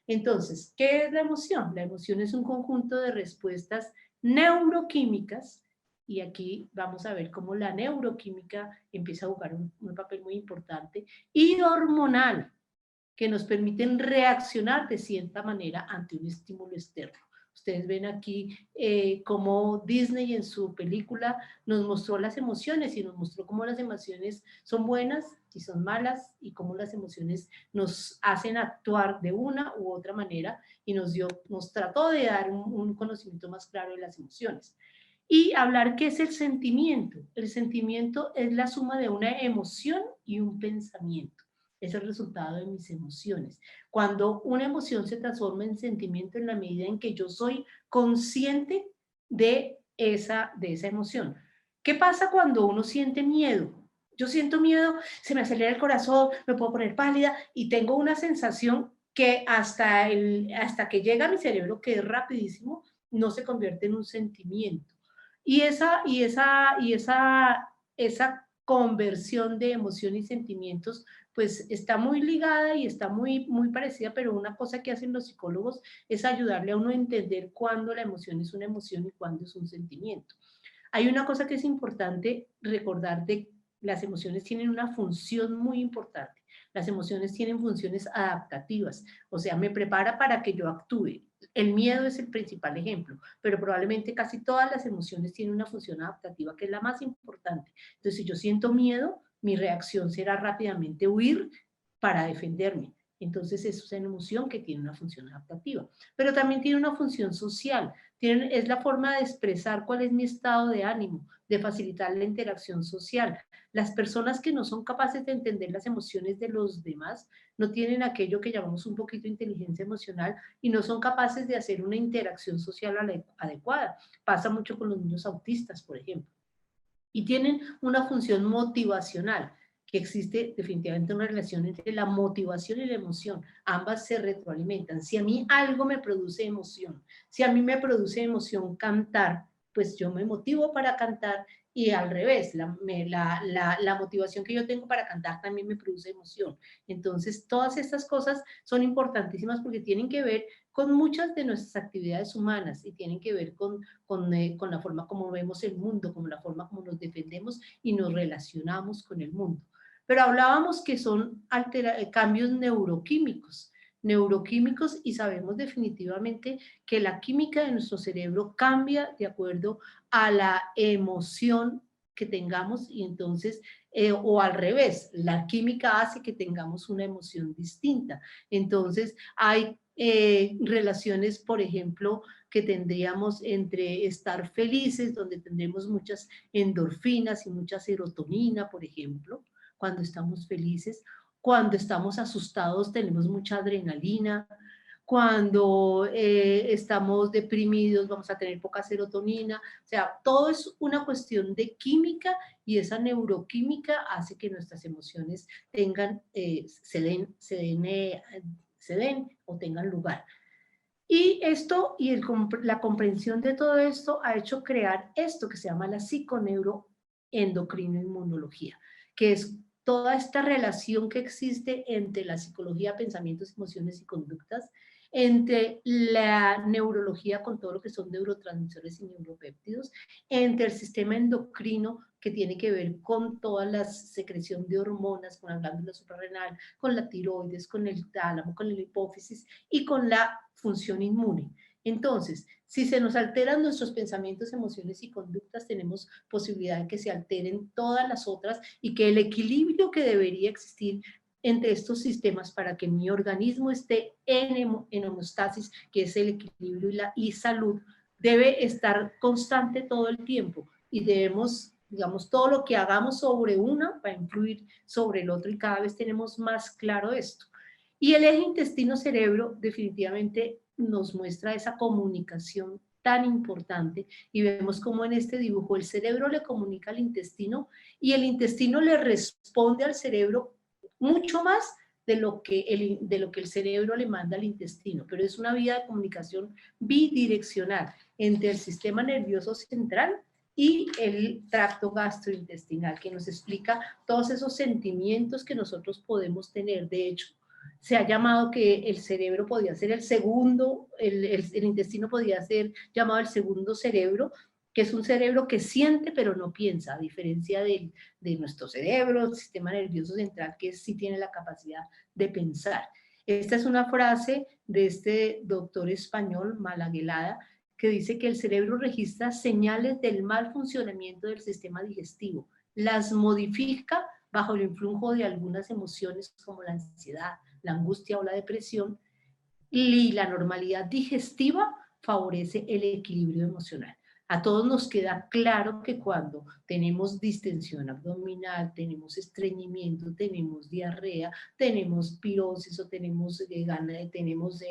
Entonces, ¿qué es la emoción? La emoción es un conjunto de respuestas neuroquímicas, y aquí vamos a ver cómo la neuroquímica empieza a jugar un papel muy importante, y hormonal, que nos permiten reaccionar de cierta manera ante un estímulo externo. Ustedes ven aquí cómo Disney en su película nos mostró las emociones y nos mostró cómo las emociones son buenas y son malas, y cómo las emociones nos hacen actuar de una u otra manera, y nos trató de dar un conocimiento más claro de las emociones. Y hablar qué es el sentimiento. El sentimiento es la suma de una emoción y un pensamiento. Es el resultado de mis emociones. Cuando una emoción se transforma en sentimiento en la medida en que yo soy consciente de esa emoción. ¿Qué pasa cuando uno siente miedo? Yo siento miedo, se me acelera el corazón, me puedo poner pálida y tengo una sensación que hasta que llega a mi cerebro, que es rapidísimo, no se convierte en un sentimiento. Y esa conversión de emoción y sentimientos pues está muy ligada y está muy parecida, pero una cosa que hacen los psicólogos es ayudarle a uno a entender cuándo la emoción es una emoción y cuándo es un sentimiento. Hay una cosa que es importante recordar: de las emociones tienen una función muy importante. Las emociones tienen funciones adaptativas, o sea, me prepara para que yo actúe. El miedo es el principal ejemplo, pero probablemente casi todas las emociones tienen una función adaptativa que es la más importante. Entonces, si yo siento miedo, mi reacción será rápidamente huir para defenderme. Entonces eso es una emoción que tiene una función adaptativa, pero también tiene una función social, es la forma de expresar cuál es mi estado de ánimo, de facilitar la interacción social. Las personas que no son capaces de entender las emociones de los demás no tienen aquello que llamamos un poquito de inteligencia emocional y no son capaces de hacer una interacción social adecuada. Pasa mucho con los niños autistas, por ejemplo. Y tienen una función motivacional, que existe definitivamente una relación entre la motivación y la emoción. Ambas se retroalimentan. Si a mí algo me produce emoción, si a mí me produce emoción cantar, pues yo me motivo para cantar y al revés, la motivación que yo tengo para cantar también me produce emoción. Entonces, todas estas cosas son importantísimas porque tienen que ver con muchas de nuestras actividades humanas y tienen que ver con la forma como vemos el mundo, con la forma como nos defendemos y nos relacionamos con el mundo. Pero hablábamos que son cambios neuroquímicos y sabemos definitivamente que la química de nuestro cerebro cambia de acuerdo a la emoción que tengamos y entonces, o al revés, la química hace que tengamos una emoción distinta. Entonces, hay relaciones, por ejemplo, que tendríamos entre estar felices, donde tendremos muchas endorfinas y mucha serotonina, por ejemplo, cuando estamos felices. Cuando estamos asustados tenemos mucha adrenalina. Cuando estamos deprimidos vamos a tener poca serotonina. O sea, todo es una cuestión de química y esa neuroquímica hace que nuestras emociones tengan, se den o tengan lugar. Y esto y la comprensión de todo esto ha hecho crear esto que se llama la psiconeuroendocrinoinmunología, que es toda esta relación que existe entre la psicología, pensamientos, emociones y conductas, entre la neurología con todo lo que son neurotransmisores y neuropéptidos, entre el sistema endocrino que tiene que ver con toda la secreción de hormonas, con la glándula suprarrenal, con la tiroides, con el tálamo, con la hipófisis y con la función inmune. Entonces, si se nos alteran nuestros pensamientos, emociones y conductas, tenemos posibilidad de que se alteren todas las otras y que el equilibrio que debería existir entre estos sistemas para que mi organismo esté en homeostasis, que es el equilibrio y salud, debe estar constante todo el tiempo y debemos, digamos, todo lo que hagamos sobre una va a influir sobre el otro y cada vez tenemos más claro esto. Y el eje intestino-cerebro definitivamente nos muestra esa comunicación tan importante y vemos cómo en este dibujo el cerebro le comunica al intestino y el intestino le responde al cerebro mucho más de lo que el cerebro le manda al intestino, pero es una vía de comunicación bidireccional entre el sistema nervioso central y el tracto gastrointestinal, que nos explica todos esos sentimientos que nosotros podemos tener. De hecho, se ha llamado que el cerebro podía ser el segundo, el intestino podía ser llamado el segundo cerebro, que es un cerebro que siente pero no piensa, a diferencia de nuestro cerebro, el sistema nervioso central, que sí tiene la capacidad de pensar. Esta es una frase de este doctor español, Malaguelada, que dice que el cerebro registra señales del mal funcionamiento del sistema digestivo, las modifica bajo el influjo de algunas emociones como la ansiedad, la angustia o la depresión, y la normalidad digestiva favorece el equilibrio emocional. A todos nos queda claro que cuando tenemos distensión abdominal, tenemos estreñimiento, tenemos diarrea, tenemos pirosis o tenemos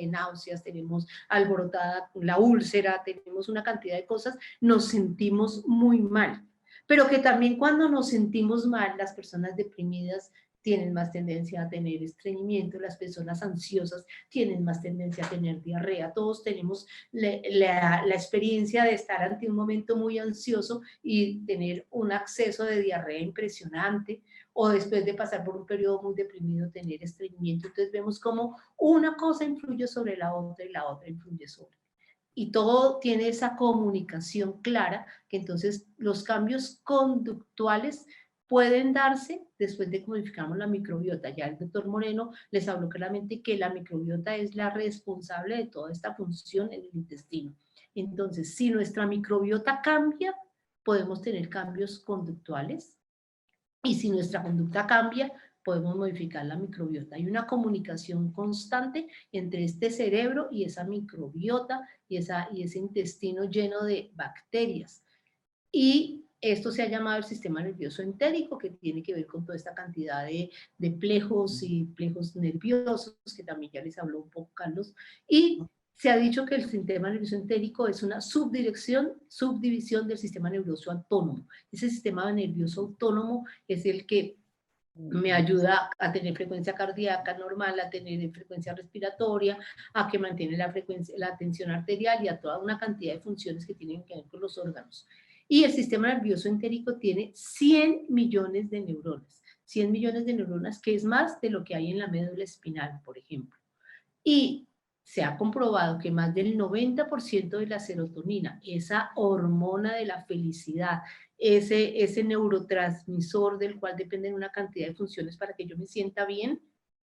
náuseas, tenemos alborotada la úlcera, tenemos una cantidad de cosas, nos sentimos muy mal. Pero que también cuando nos sentimos mal, las personas deprimidas tienen más tendencia a tener estreñimiento, las personas ansiosas tienen más tendencia a tener diarrea. Todos tenemos la experiencia de estar ante un momento muy ansioso y tener un acceso de diarrea impresionante, o después de pasar por un periodo muy deprimido tener estreñimiento. Entonces vemos cómo una cosa influye sobre la otra y la otra influye sobre. Y todo tiene esa comunicación clara, que entonces los cambios conductuales pueden darse después de que modificamos la microbiota. Ya el doctor Moreno les habló claramente que la microbiota es la responsable de toda esta función en el intestino. Entonces, si nuestra microbiota cambia, podemos tener cambios conductuales. Y si nuestra conducta cambia, podemos modificar la microbiota. Hay una comunicación constante entre este cerebro y esa microbiota y ese intestino lleno de bacterias. Y esto se ha llamado el sistema nervioso entérico, que tiene que ver con toda esta cantidad de plejos y plejos nerviosos, que también ya les habló un poco Carlos. Y se ha dicho que el sistema nervioso entérico es una subdivisión del sistema nervioso autónomo. Ese sistema nervioso autónomo es el que me ayuda a tener frecuencia cardíaca normal, a tener frecuencia respiratoria, a que mantiene la tensión arterial y a toda una cantidad de funciones que tienen que ver con los órganos. Y el sistema nervioso entérico tiene 100 millones de neuronas. 100 millones de neuronas, que es más de lo que hay en la médula espinal, por ejemplo. Y se ha comprobado que más del 90% de la serotonina, esa hormona de la felicidad, ese neurotransmisor del cual dependen una cantidad de funciones para que yo me sienta bien,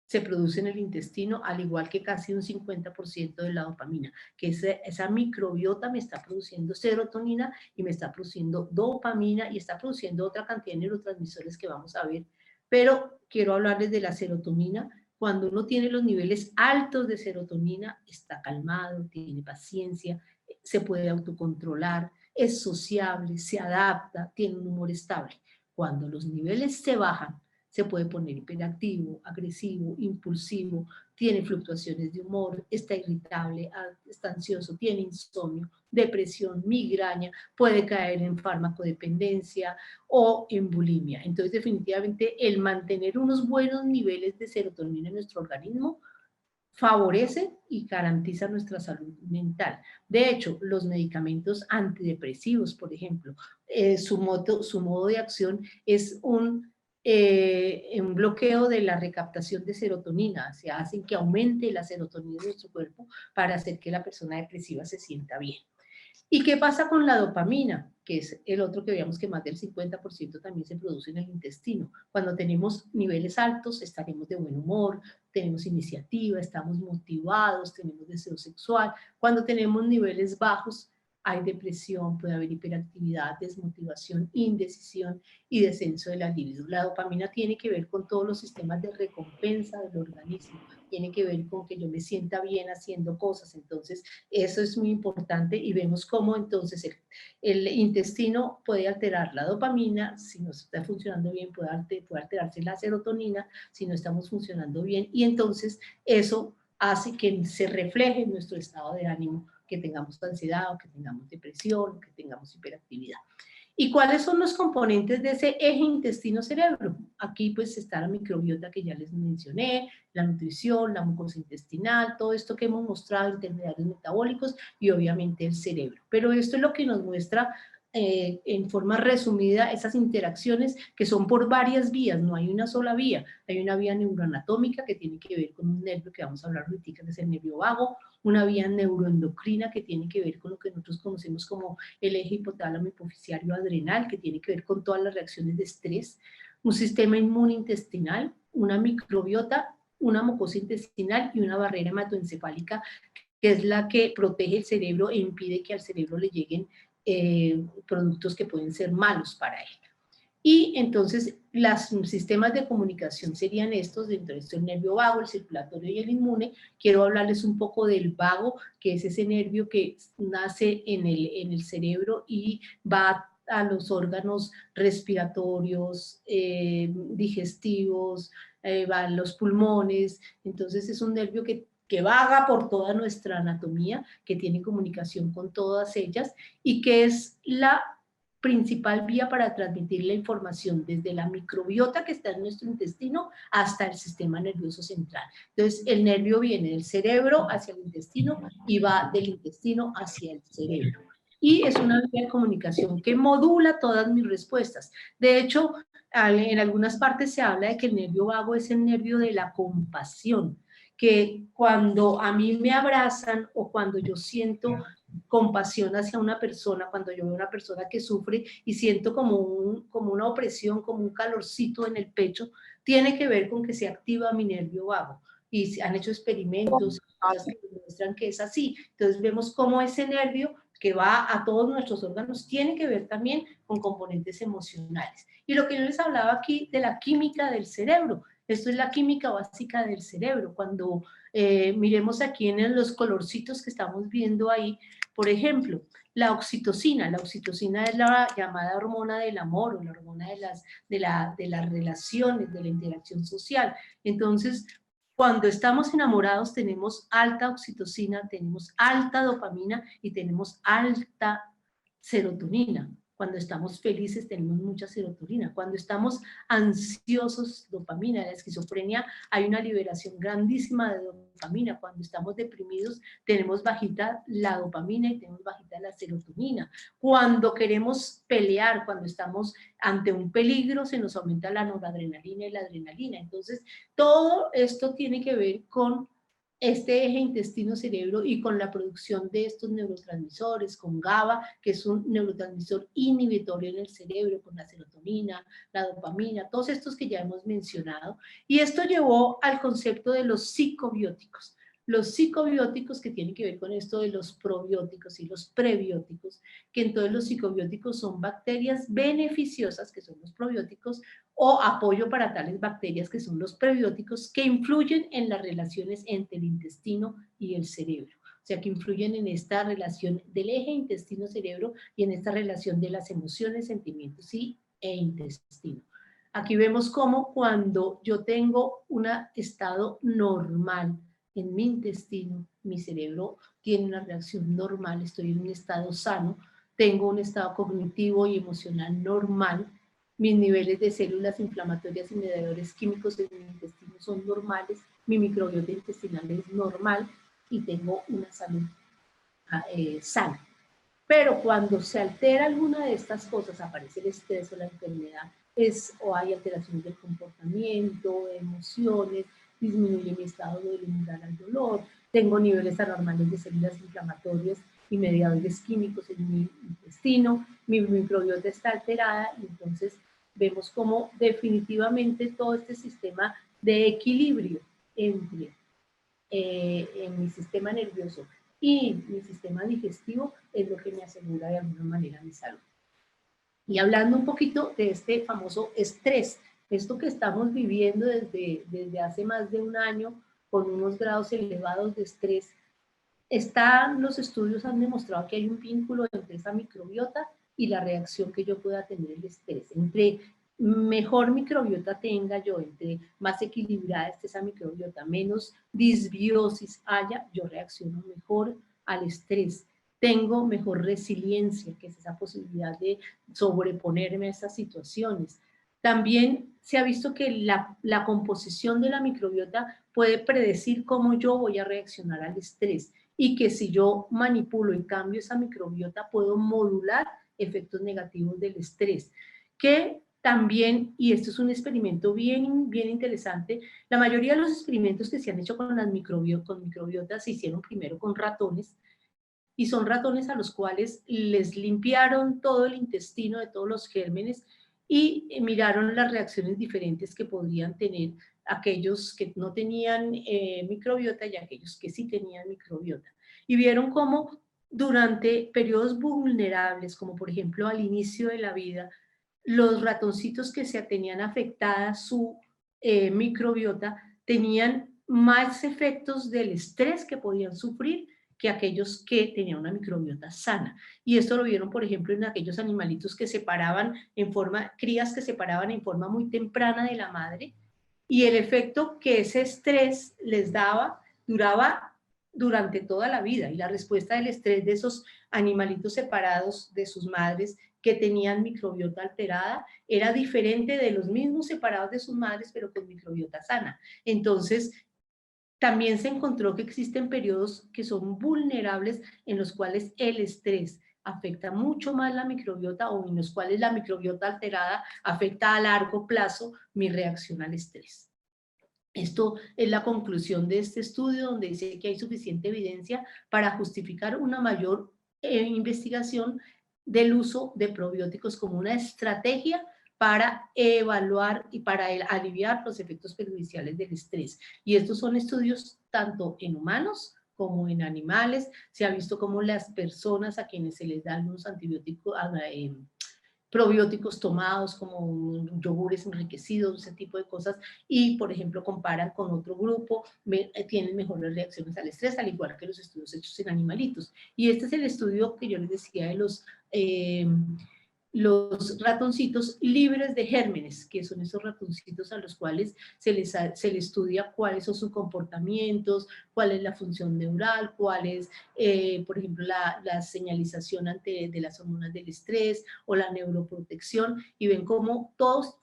se produce en el intestino, al igual que casi un 50% de la dopamina, que esa microbiota me está produciendo serotonina y me está produciendo dopamina y está produciendo otra cantidad de neurotransmisores que vamos a ver. Pero quiero hablarles de la serotonina. Cuando uno tiene los niveles altos de serotonina, está calmado, tiene paciencia, se puede autocontrolar, es sociable, se adapta, tiene un humor estable. Cuando los niveles se bajan, se puede poner hiperactivo, agresivo, impulsivo, tiene fluctuaciones de humor, está irritable, está ansioso, tiene insomnio, depresión, migraña, puede caer en farmacodependencia o en bulimia. Entonces, definitivamente, el mantener unos buenos niveles de serotonina en nuestro organismo favorece y garantiza nuestra salud mental. De hecho, los medicamentos antidepresivos, por ejemplo, su modo de acción es un bloqueo de la recaptación de serotonina, se hacen que aumente la serotonina de nuestro cuerpo para hacer que la persona depresiva se sienta bien. ¿Y qué pasa con la dopamina? Que es el otro que veíamos que más del 50% también se produce en el intestino. Cuando tenemos niveles altos, estaremos de buen humor, tenemos iniciativa, estamos motivados, tenemos deseo sexual. Cuando tenemos niveles bajos, hay depresión, puede haber hiperactividad, desmotivación, indecisión y descenso de la libido. La dopamina tiene que ver con todos los sistemas de recompensa del organismo, tiene que ver con que yo me sienta bien haciendo cosas, entonces eso es muy importante y vemos cómo entonces el intestino puede alterar la dopamina, si no está funcionando bien puede alterarse la serotonina, si no estamos funcionando bien, y entonces eso hace que se refleje en nuestro estado de ánimo, que tengamos ansiedad, o que tengamos depresión, o que tengamos hiperactividad. ¿Y cuáles son los componentes de ese eje intestino-cerebro? Aquí pues está la microbiota que ya les mencioné, la nutrición, la mucosa intestinal, todo esto que hemos mostrado, intermediarios metabólicos y obviamente el cerebro. Pero esto es lo que nos muestra en forma resumida esas interacciones que son por varias vías, no hay una sola vía, hay una vía neuroanatómica que tiene que ver con un nervio que vamos a hablar ahorita, que es el nervio vago, una vía neuroendocrina que tiene que ver con lo que nosotros conocemos como el eje hipotálamo hipoficiario adrenal, que tiene que ver con todas las reacciones de estrés, un sistema inmune intestinal, una microbiota, una mucosa intestinal y una barrera hematoencefálica, que es la que protege el cerebro e impide que al cerebro le lleguen productos que pueden ser malos para él. Y entonces los sistemas de comunicación serían estos, dentro de esto el nervio vago, el circulatorio y el inmune. Quiero hablarles un poco del vago, que es ese nervio que nace en el cerebro y va a los órganos respiratorios, digestivos, va a los pulmones. Entonces es un nervio que vaga por toda nuestra anatomía, que tiene comunicación con todas ellas y que es la principal vía para transmitir la información desde la microbiota que está en nuestro intestino hasta el sistema nervioso central. Entonces, el nervio viene del cerebro hacia el intestino y va del intestino hacia el cerebro. Y es una vía de comunicación que modula todas mis respuestas. De hecho, en algunas partes se habla de que el nervio vago es el nervio de la compasión, que cuando a mí me abrazan o cuando yo siento compasión hacia una persona, cuando yo veo una persona que sufre y siento como una opresión, como un calorcito en el pecho, tiene que ver con que se activa mi nervio vago. Y se han hecho experimentos que demuestran que es así. Entonces vemos cómo ese nervio que va a todos nuestros órganos tiene que ver también con componentes emocionales. Y lo que yo les hablaba aquí de la química del cerebro, Esto es la química básica del cerebro. Cuando miremos aquí en los colorcitos que estamos viendo ahí, por ejemplo, la oxitocina es la llamada hormona del amor o la hormona de las relaciones, de la interacción social. Entonces, cuando estamos enamorados tenemos alta oxitocina, tenemos alta dopamina y tenemos alta serotonina. Cuando estamos felices tenemos mucha serotonina. Cuando estamos ansiosos, dopamina. En la esquizofrenia hay una liberación grandísima de dopamina. Cuando estamos deprimidos tenemos bajita la dopamina y tenemos bajita la serotonina. Cuando queremos pelear, cuando estamos ante un peligro, se nos aumenta la noradrenalina y la adrenalina. Entonces, todo esto tiene que ver con este eje intestino-cerebro y con la producción de estos neurotransmisores, con GABA, que es un neurotransmisor inhibitorio en el cerebro, con la serotonina, la dopamina, todos estos que ya hemos mencionado. Y esto llevó al concepto de los psicobióticos. Los psicobióticos que tienen que ver con esto de los probióticos y los prebióticos, que entonces los psicobióticos son bacterias beneficiosas, que son los probióticos, o apoyo para tales bacterias que son los prebióticos que influyen en las relaciones entre el intestino y el cerebro. O sea, que influyen en esta relación del eje intestino-cerebro y en esta relación de las emociones, sentimientos e intestino. Aquí vemos cómo cuando yo tengo un estado normal en mi intestino, mi cerebro tiene una reacción normal, estoy en un estado sano, tengo un estado cognitivo y emocional normal, mis niveles de células inflamatorias y mediadores químicos en mi intestino son normales, mi microbiota intestinal es normal y tengo una salud sana. Pero cuando se altera alguna de estas cosas, aparece el estrés o la enfermedad, o hay alteraciones del comportamiento, emociones, disminuye mi estado de inmunidad al dolor, tengo niveles anormales de células inflamatorias y mediadores químicos en mi intestino, mi microbiota está alterada, y entonces vemos cómo definitivamente todo este sistema de equilibrio entre en mi sistema nervioso y mi sistema digestivo es lo que me asegura de alguna manera mi salud. Y hablando un poquito de este famoso estrés, esto que estamos viviendo desde hace más de un año con unos grados elevados de estrés, los estudios han demostrado que hay un vínculo entre esa microbiota y la reacción que yo pueda tener el estrés. Entre mejor microbiota tenga yo, entre más equilibrada esté esa microbiota, menos disbiosis haya, yo reacciono mejor al estrés. Tengo mejor resiliencia, que es esa posibilidad de sobreponerme a estas situaciones. También se ha visto que la composición de la microbiota puede predecir cómo yo voy a reaccionar al estrés y que si yo manipulo y cambio esa microbiota puedo modular efectos negativos del estrés. Que también, y esto es un experimento bien interesante, la mayoría de los experimentos que se han hecho con las microbiotas se hicieron primero con ratones, y son ratones a los cuales les limpiaron todo el intestino de todos los gérmenes y miraron las reacciones diferentes que podrían tener aquellos que no tenían microbiota y aquellos que sí tenían microbiota. Y vieron cómo durante periodos vulnerables, como por ejemplo al inicio de la vida, los ratoncitos que se tenían afectada su microbiota tenían más efectos del estrés que podían sufrir que aquellos que tenían una microbiota sana. Y esto lo vieron, por ejemplo, en aquellos animalitos que separaban crías que separaban en forma muy temprana de la madre, y el efecto que ese estrés les daba duraba durante toda la vida, y la respuesta del estrés de esos animalitos separados de sus madres que tenían microbiota alterada era diferente de los mismos separados de sus madres, pero con microbiota sana. Entonces, también se encontró que existen periodos que son vulnerables en los cuales el estrés afecta mucho más la microbiota, o en los cuales la microbiota alterada afecta a largo plazo mi reacción al estrés. Esto es la conclusión de este estudio, donde dice que hay suficiente evidencia para justificar una mayor investigación del uso de probióticos como una estrategia para evaluar y para aliviar los efectos perjudiciales del estrés. Y estos son estudios tanto en humanos como en animales. Se ha visto cómo las personas a quienes se les dan unos antibióticos, probióticos tomados como yogures enriquecidos, ese tipo de cosas, y por ejemplo comparan con otro grupo, tienen mejores reacciones al estrés, al igual que los estudios hechos en animalitos. Y este es el estudio que yo les decía de los ratoncitos libres de gérmenes, que son esos ratoncitos a los cuales se les estudia cuáles son sus comportamientos, cuál es la función neural, cuál es, por ejemplo, la señalización de las hormonas del estrés o la neuroprotección, y ven cómo todos,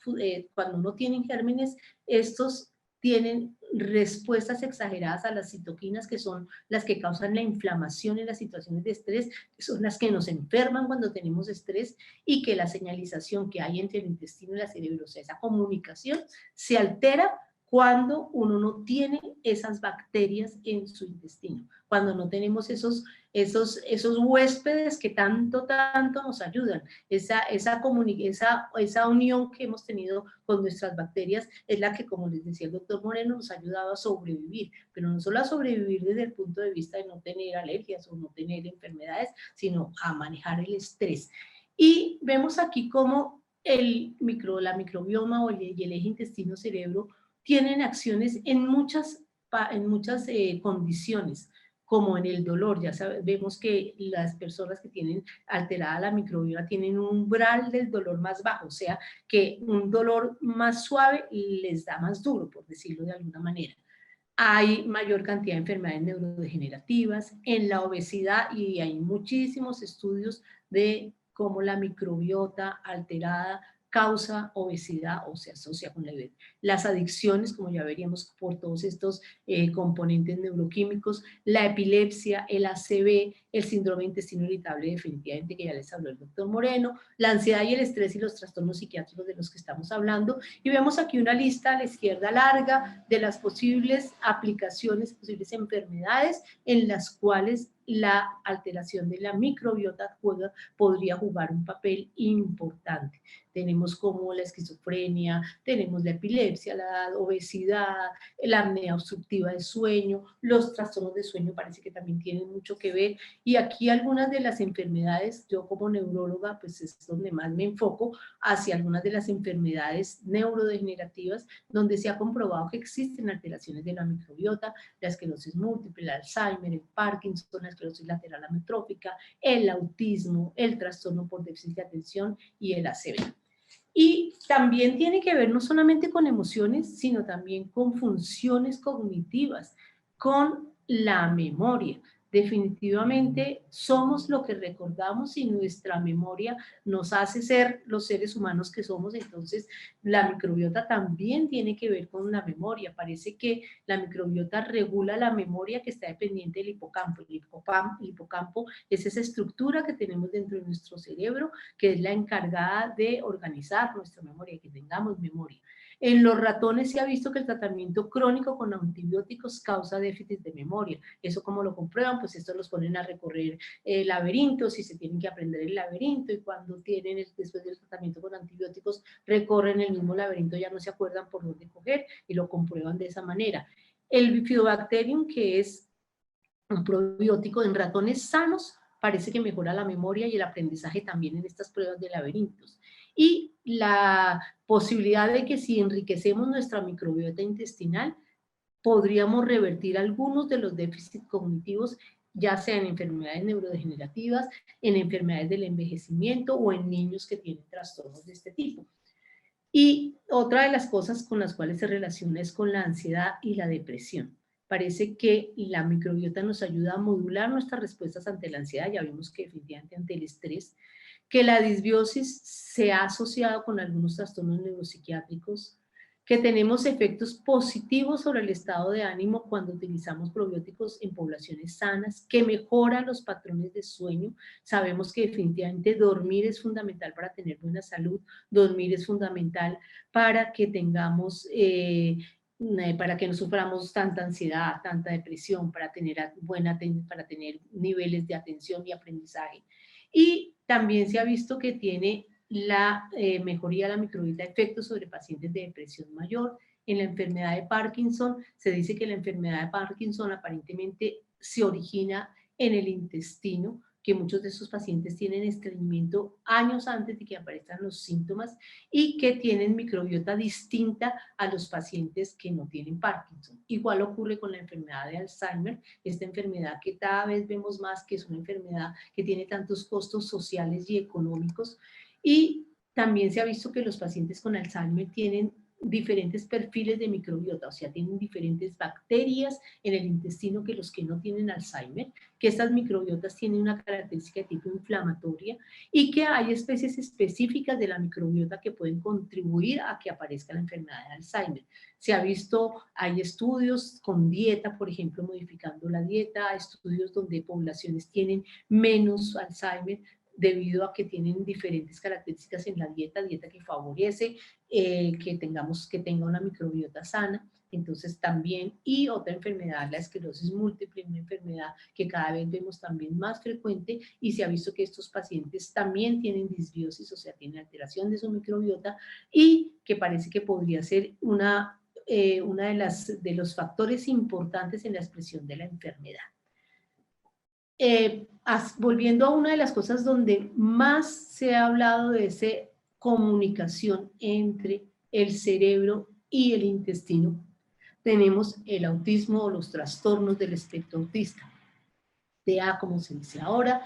cuando no tienen gérmenes, estos tienen respuestas exageradas a las citoquinas, que son las que causan la inflamación en las situaciones de estrés, que son las que nos enferman cuando tenemos estrés, y que la señalización que hay entre el intestino y el cerebro, o sea, esa comunicación, se altera cuando uno no tiene esas bacterias en su intestino, cuando no tenemos esos huéspedes que tanto nos ayudan. Esa unión que hemos tenido con nuestras bacterias es la que, como les decía el doctor Moreno, nos ha ayudado a sobrevivir, pero no solo a sobrevivir desde el punto de vista de no tener alergias o no tener enfermedades, sino a manejar el estrés. Y vemos aquí cómo la microbioma y el eje intestino-cerebro tienen acciones en muchas condiciones, como en el dolor. Ya sabemos que las personas que tienen alterada la microbiota tienen un umbral del dolor más bajo, o sea, que un dolor más suave les da más duro, por decirlo de alguna manera. Hay mayor cantidad de enfermedades neurodegenerativas, en la obesidad, y hay muchísimos estudios de cómo la microbiota alterada causa obesidad o se asocia con la obesidad. Las adicciones, como ya veríamos por todos estos componentes neuroquímicos, la epilepsia, el ACV, el síndrome de intestino irritable, definitivamente, que ya les habló el doctor Moreno, la ansiedad y el estrés y los trastornos psiquiátricos de los que estamos hablando. Y vemos aquí una lista a la izquierda larga de las posibles aplicaciones, posibles enfermedades en las cuales la alteración de la microbiota podría jugar un papel importante. Tenemos como la esquizofrenia, tenemos la epilepsia, la obesidad, la apnea obstructiva de sueño, los trastornos de sueño parece que también tienen mucho que ver. Y aquí algunas de las enfermedades, yo como neuróloga, pues es donde más me enfoco, hacia algunas de las enfermedades neurodegenerativas, donde se ha comprobado que existen alteraciones de la microbiota, la esclerosis múltiple, el Alzheimer, el Parkinson, la esclerosis lateral amiotrófica, el autismo, el trastorno por déficit de atención y el ACV. Y también tiene que ver no solamente con emociones, sino también con funciones cognitivas, con la memoria. Definitivamente somos lo que recordamos, y nuestra memoria nos hace ser los seres humanos que somos. Entonces la microbiota también tiene que ver con la memoria. Parece que la microbiota regula la memoria, que está dependiente del hipocampo. El hipocampo es esa estructura que tenemos dentro de nuestro cerebro, que es la encargada de organizar nuestra memoria, que tengamos memoria. En los ratones se ha visto que el tratamiento crónico con antibióticos causa déficit de memoria. ¿Eso cómo lo comprueban? Pues estos los ponen a recorrer laberintos, y se tienen que aprender el laberinto, y cuando tienen, después del tratamiento con antibióticos, recorren el mismo laberinto, ya no se acuerdan por dónde coger, y lo comprueban de esa manera. El Bifidobacterium, que es un probiótico en ratones sanos, parece que mejora la memoria y el aprendizaje también en estas pruebas de laberintos. Y la posibilidad de que si enriquecemos nuestra microbiota intestinal, podríamos revertir algunos de los déficits cognitivos, ya sea en enfermedades neurodegenerativas, en enfermedades del envejecimiento o en niños que tienen trastornos de este tipo. Y otra de las cosas con las cuales se relaciona es con la ansiedad y la depresión. Parece que la microbiota nos ayuda a modular nuestras respuestas ante la ansiedad, ya vimos que definitivamente ante el estrés, que la disbiosis se ha asociado con algunos trastornos neuropsiquiátricos, que tenemos efectos positivos sobre el estado de ánimo cuando utilizamos probióticos en poblaciones sanas, que mejoran los patrones de sueño. Sabemos que definitivamente dormir es fundamental para tener buena salud, dormir es fundamental para que tengamos... para que no suframos tanta ansiedad, tanta depresión, para tener niveles de atención y aprendizaje. Y también se ha visto que tiene la mejoría de la microbiota efectos sobre pacientes de depresión mayor. En la enfermedad de Parkinson, se dice que la enfermedad de Parkinson aparentemente se origina en el intestino, que muchos de estos pacientes tienen estreñimiento años antes de que aparezcan los síntomas y que tienen microbiota distinta a los pacientes que no tienen Parkinson. Igual ocurre con la enfermedad de Alzheimer, esta enfermedad que cada vez vemos más que es una enfermedad que tiene tantos costos sociales y económicos, y también se ha visto que los pacientes con Alzheimer tienen diferentes perfiles de microbiota, o sea, tienen diferentes bacterias en el intestino que los que no tienen Alzheimer, que estas microbiotas tienen una característica de tipo inflamatoria y que hay especies específicas de la microbiota que pueden contribuir a que aparezca la enfermedad de Alzheimer. Se ha visto, hay estudios con dieta, por ejemplo, modificando la dieta, estudios donde poblaciones tienen menos Alzheimer, debido a que tienen diferentes características en la dieta que favorece que tenga una microbiota sana. Entonces también, y otra enfermedad, la esclerosis múltiple, una enfermedad que cada vez vemos también más frecuente, y se ha visto que estos pacientes también tienen disbiosis, o sea, tienen alteración de su microbiota, y que parece que podría ser una de los factores importantes en la expresión de la enfermedad. Volviendo a una de las cosas donde más se ha hablado de esa comunicación entre el cerebro y el intestino, tenemos el autismo o los trastornos del espectro autista, TEA como se dice ahora,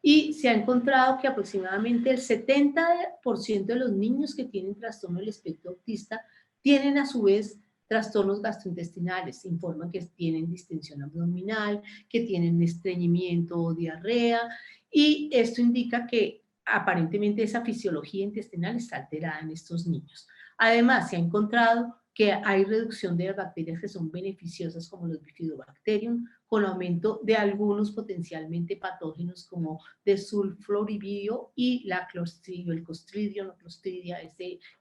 y se ha encontrado que aproximadamente el 70% de los niños que tienen trastorno del espectro autista tienen a su vez trastornos gastrointestinales, informan que tienen distensión abdominal, que tienen estreñimiento o diarrea, y esto indica que aparentemente esa fisiología intestinal está alterada en estos niños. Además, se ha encontrado que hay reducción de las bacterias que son beneficiosas como los Bifidobacterium, con aumento de algunos potencialmente patógenos como Desulfloribio y la Clostridio, el Clostridio, no Clostridia,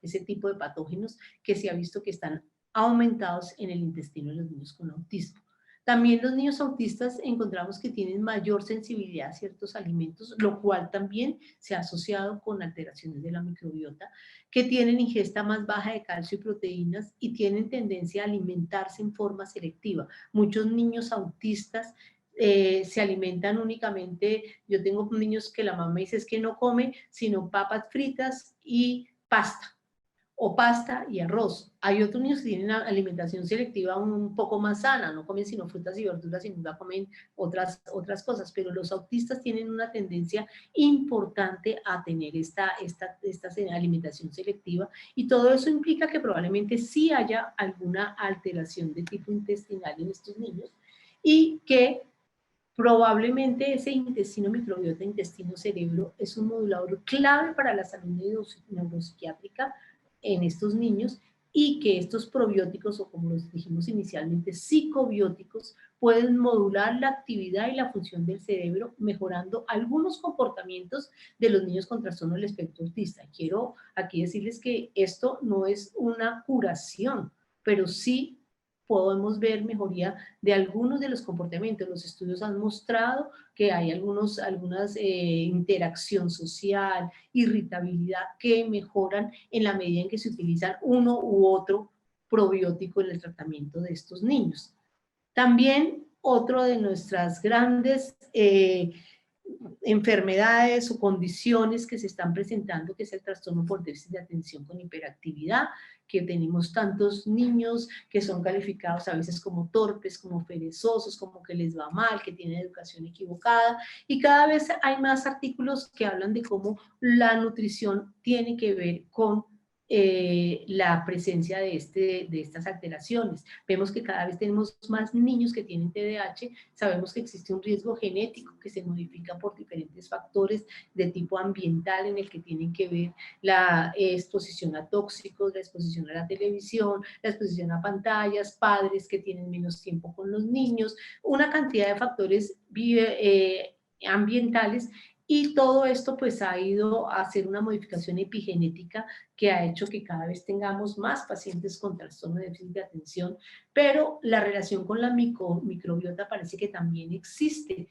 ese tipo de patógenos que se ha visto que están aumentados en el intestino de los niños con autismo. También los niños autistas encontramos que tienen mayor sensibilidad a ciertos alimentos, lo cual también se ha asociado con alteraciones de la microbiota, que tienen ingesta más baja de calcio y proteínas y tienen tendencia a alimentarse en forma selectiva. Muchos niños autistas se alimentan únicamente, yo tengo niños que la mamá dice es que no come sino papas fritas y pasta, o pasta y arroz. Hay otros niños que tienen una alimentación selectiva un poco más sana, no comen sino frutas y verduras, sino comen otras cosas, pero los autistas tienen una tendencia importante a tener esta alimentación selectiva, y todo eso implica que probablemente sí haya alguna alteración de tipo intestinal en estos niños, y que probablemente ese intestino microbiota, intestino cerebro, es un modulador clave para la salud neuropsiquiátrica en estos niños, y que estos probióticos, o como los dijimos inicialmente, psicobióticos, pueden modular la actividad y la función del cerebro, mejorando algunos comportamientos de los niños con trastorno del espectro autista. Quiero aquí decirles que esto no es una curación, pero sí podemos ver mejoría de algunos de los comportamientos. Los estudios han mostrado que hay algunas interacción social, irritabilidad, que mejoran en la medida en que se utilizan uno u otro probiótico en el tratamiento de estos niños. También otro de nuestras grandes enfermedades o condiciones que se están presentando, que es el trastorno por déficit de atención con hiperactividad, que tenemos tantos niños que son calificados a veces como torpes, como perezosos, como que les va mal, que tienen educación equivocada, y cada vez hay más artículos que hablan de cómo la nutrición tiene que ver con la presencia de estas alteraciones. Vemos que cada vez tenemos más niños que tienen TDAH, sabemos que existe un riesgo genético que se modifica por diferentes factores de tipo ambiental, en el que tienen que ver la exposición a tóxicos, la exposición a la televisión, la exposición a pantallas, padres que tienen menos tiempo con los niños, una cantidad de factores ambientales. Y todo esto pues ha ido a hacer una modificación epigenética que ha hecho que cada vez tengamos más pacientes con trastorno de déficit de atención, pero la relación con la microbiota parece que también existe,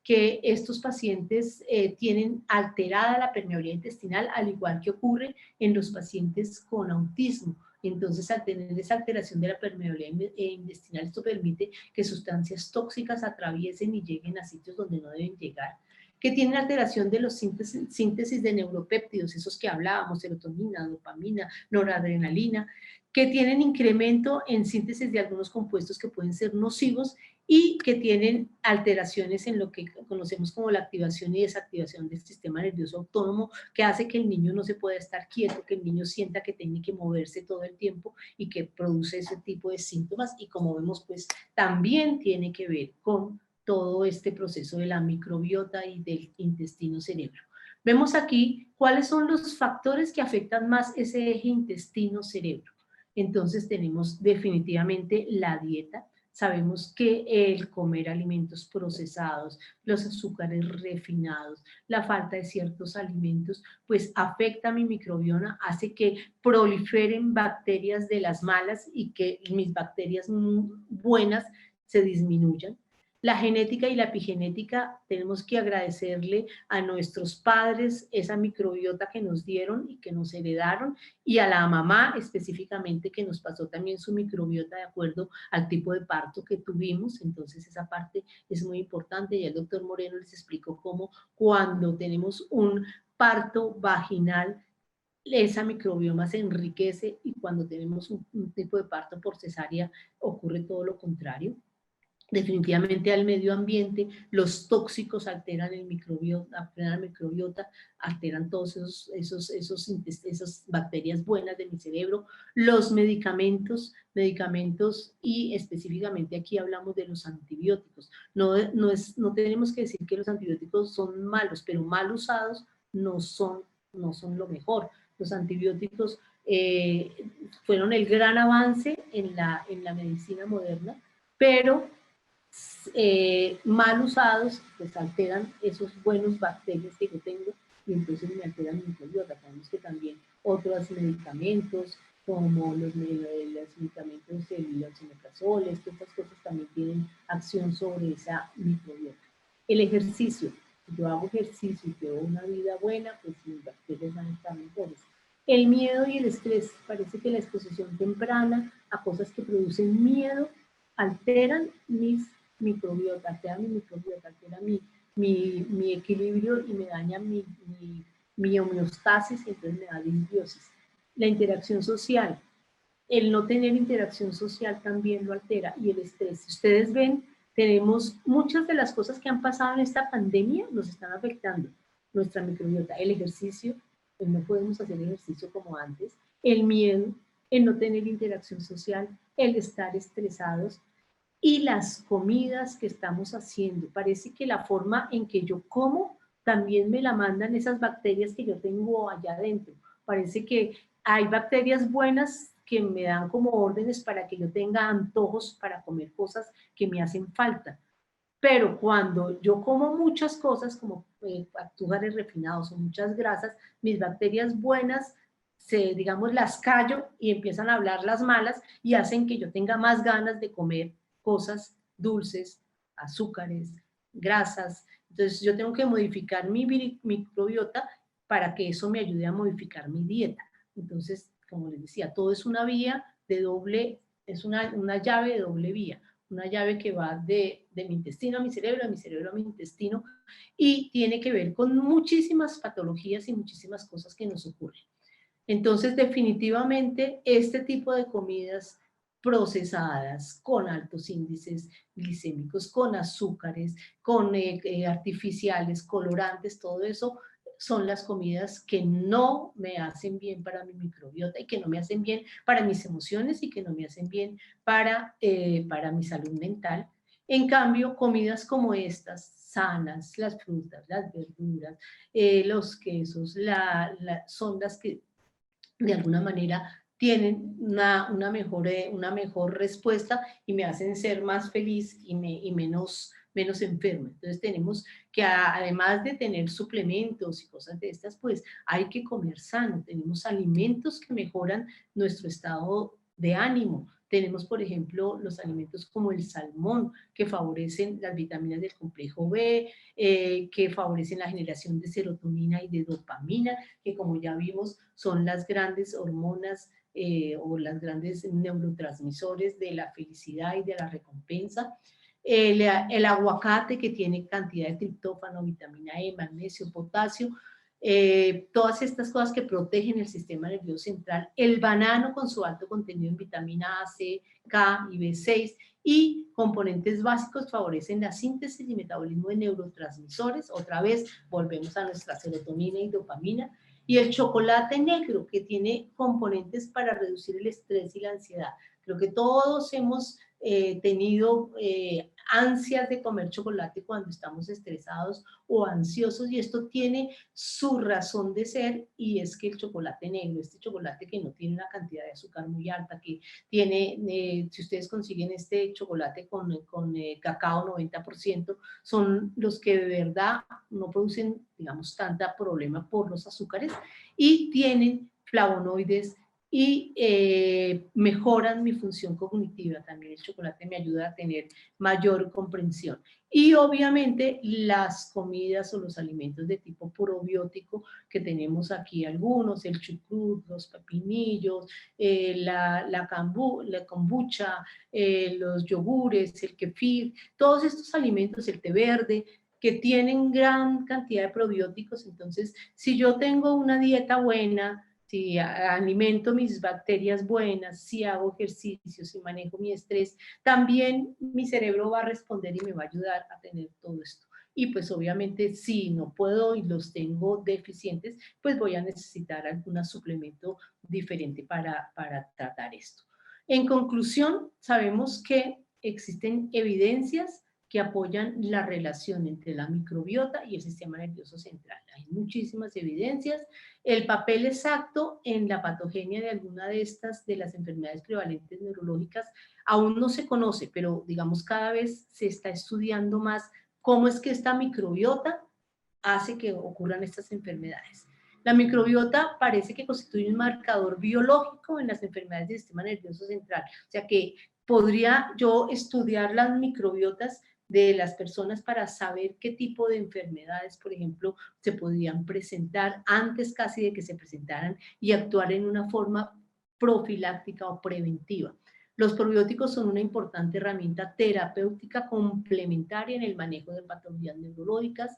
que estos pacientes tienen alterada la permeabilidad intestinal, al igual que ocurre en los pacientes con autismo. Entonces, al tener esa alteración de la permeabilidad intestinal, esto permite que sustancias tóxicas atraviesen y lleguen a sitios donde no deben llegar. que tienen alteración de los síntesis de neuropéptidos, esos que hablábamos, serotonina, dopamina, noradrenalina, que tienen incremento en síntesis de algunos compuestos que pueden ser nocivos y que tienen alteraciones en lo que conocemos como la activación y desactivación del sistema nervioso autónomo, que hace que el niño no se pueda estar quieto, que el niño sienta que tiene que moverse todo el tiempo y que produce ese tipo de síntomas. Y como vemos, pues también tiene que ver con todo este proceso de la microbiota y del intestino-cerebro. Vemos aquí cuáles son los factores que afectan más ese eje intestino-cerebro. Entonces tenemos definitivamente la dieta. Sabemos que el comer alimentos procesados, los azúcares refinados, la falta de ciertos alimentos, pues afecta a mi microbioma, hace que proliferen bacterias de las malas y que mis bacterias buenas se disminuyan. La genética y la epigenética, tenemos que agradecerle a nuestros padres esa microbiota que nos dieron y que nos heredaron, y a la mamá específicamente que nos pasó también su microbiota de acuerdo al tipo de parto que tuvimos. Entonces esa parte es muy importante. Ya el doctor Moreno les explicó cómo cuando tenemos un parto vaginal, esa microbioma se enriquece, y cuando tenemos un tipo de parto por cesárea ocurre todo lo contrario. Definitivamente al medio ambiente, los tóxicos alteran el microbiota, alteran todos esas bacterias buenas de mi cerebro. Los medicamentos y específicamente aquí hablamos de los antibióticos. No tenemos que decir que los antibióticos son malos, pero mal usados no son lo mejor. Los antibióticos fueron el gran avance en la medicina moderna, pero mal usados, pues alteran esos buenos bacterias que yo tengo, y entonces me alteran mi microbiota. Sabemos que también otros medicamentos, como los medicamentos, los omeprazoles, todas estas cosas también tienen acción sobre esa microbiota. El ejercicio, si yo hago ejercicio y tengo una vida buena, pues mis bacterias van a estar mejores. El miedo y el estrés, parece que la exposición temprana a cosas que producen miedo alteran mis microbiota, altera mi equilibrio y me daña mi homeostasis, y entonces me da disbiosis. La interacción social, el no tener interacción social también lo altera, y el estrés. Si ustedes ven, tenemos muchas de las cosas que han pasado en esta pandemia nos están afectando nuestra microbiota. El ejercicio, pues no podemos hacer ejercicio como antes, el miedo, el no tener interacción social, el estar estresados, y las comidas que estamos haciendo. Parece que la forma en que yo como también me la mandan esas bacterias que yo tengo allá adentro. Parece que hay bacterias buenas que me dan como órdenes para que yo tenga antojos para comer cosas que me hacen falta. Pero cuando yo como muchas cosas como azúcares refinados o muchas grasas, mis bacterias buenas digamos, las callo y empiezan a hablar las malas, y hacen que yo tenga más ganas de comer cosas dulces, azúcares, grasas. Entonces yo tengo que modificar mi microbiota para que eso me ayude a modificar mi dieta. Entonces, como les decía, todo es una vía de doble, es una llave de doble vía, una llave que va de mi intestino a mi cerebro, de mi cerebro a mi intestino, y tiene que ver con muchísimas patologías y muchísimas cosas que nos ocurren. Entonces, definitivamente, este tipo de comidas procesadas, con altos índices glicémicos, con azúcares, con artificiales, colorantes, todo eso, son las comidas que no me hacen bien para mi microbiota, y que no me hacen bien para mis emociones, y que no me hacen bien para mi salud mental. En cambio, comidas como estas, sanas, las frutas, las verduras, los quesos, son las que de alguna manera tienen una mejor respuesta, y me hacen ser más feliz y menos enferma. Entonces tenemos que, además de tener suplementos y cosas de estas, pues hay que comer sano. Tenemos alimentos que mejoran nuestro estado de ánimo. Tenemos, por ejemplo, los alimentos como el salmón, que favorecen las vitaminas del complejo B, que favorecen la generación de serotonina y de dopamina, que como ya vimos son las grandes hormonas o las grandes neurotransmisores de la felicidad y de la recompensa. el aguacate que tiene cantidad de triptófano, vitamina E, magnesio, potasio, todas estas cosas que protegen el sistema nervioso central, el banano con su alto contenido en vitamina A, C, K y B6 y componentes básicos favorecen la síntesis y metabolismo de neurotransmisores, otra vez volvemos a nuestra serotonina y dopamina, y el chocolate negro que tiene componentes para reducir el estrés y la ansiedad. Creo que todos hemos tenido ansias de comer chocolate cuando estamos estresados o ansiosos y esto tiene su razón de ser y es que el chocolate negro, este chocolate que no tiene una cantidad de azúcar muy alta, que tiene, si ustedes consiguen este chocolate con cacao 90%, son los que de verdad no producen, digamos, tanta problema por los azúcares y tienen flavonoides y mejoran mi función cognitiva. También el chocolate me ayuda a tener mayor comprensión. Y obviamente las comidas o los alimentos de tipo probiótico que tenemos aquí algunos, el chucrut, los pepinillos, la kombucha, los yogures, el kefir, todos estos alimentos, el té verde, que tienen gran cantidad de probióticos. Entonces, si yo tengo una dieta buena, si alimento mis bacterias buenas, si hago ejercicio, si manejo mi estrés, también mi cerebro va a responder y me va a ayudar a tener todo esto. Y pues obviamente si no puedo y los tengo deficientes, pues voy a necesitar algún suplemento diferente para tratar esto. En conclusión, sabemos que existen evidencias que apoyan la relación entre la microbiota y el sistema nervioso central. Hay muchísimas evidencias. El papel exacto en la patogenia de alguna de estas, de las enfermedades prevalentes neurológicas, aún no se conoce, pero digamos cada vez se está estudiando más cómo es que esta microbiota hace que ocurran estas enfermedades. La microbiota parece que constituye un marcador biológico en las enfermedades del sistema nervioso central. O sea que podría yo estudiar las microbiotas de las personas para saber qué tipo de enfermedades, por ejemplo, se podían presentar antes casi de que se presentaran y actuar en una forma profiláctica o preventiva. Los probióticos son una importante herramienta terapéutica complementaria en el manejo de patologías neurológicas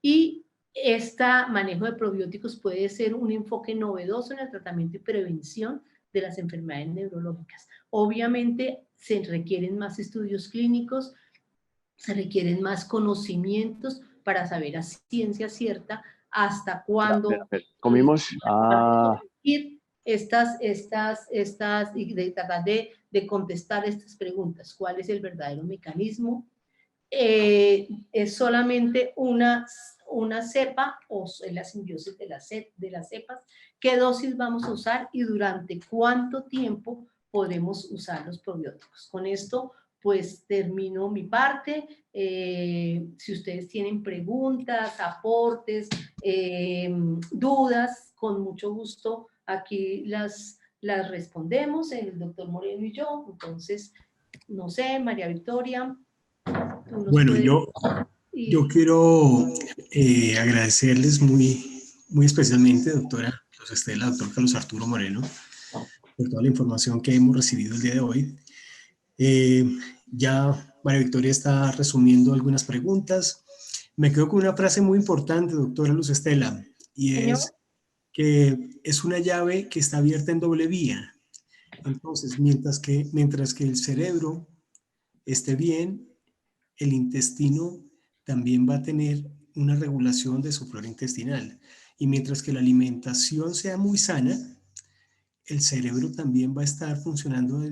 y este manejo de probióticos puede ser un enfoque novedoso en el tratamiento y prevención de las enfermedades neurológicas. Obviamente se requieren más estudios clínicos, se requieren más conocimientos para saber a ciencia cierta hasta cuándo comimos y de tratar de contestar estas preguntas. ¿Cuál es el verdadero mecanismo? ¿Es solamente una cepa o es la simbiosis de las cepas? ¿Qué dosis vamos a usar y durante cuánto tiempo podremos usar los probióticos? Con esto pues termino mi parte. Si ustedes tienen preguntas, aportes, dudas, con mucho gusto aquí las respondemos, el doctor Moreno y yo. Entonces, no sé, María Victoria. Bueno, yo quiero agradecerles muy especialmente, doctora Luz Estela, doctor Carlos Arturo Moreno, por toda la información que hemos recibido el día de hoy. Ya María Victoria está resumiendo algunas preguntas. Me quedo con una frase muy importante, doctora Luz Estela, y es que es una llave que está abierta en doble vía. Entonces, mientras que el cerebro esté bien, el intestino también va a tener una regulación de su flora intestinal. Y mientras que la alimentación sea muy sana, el cerebro también va a estar funcionando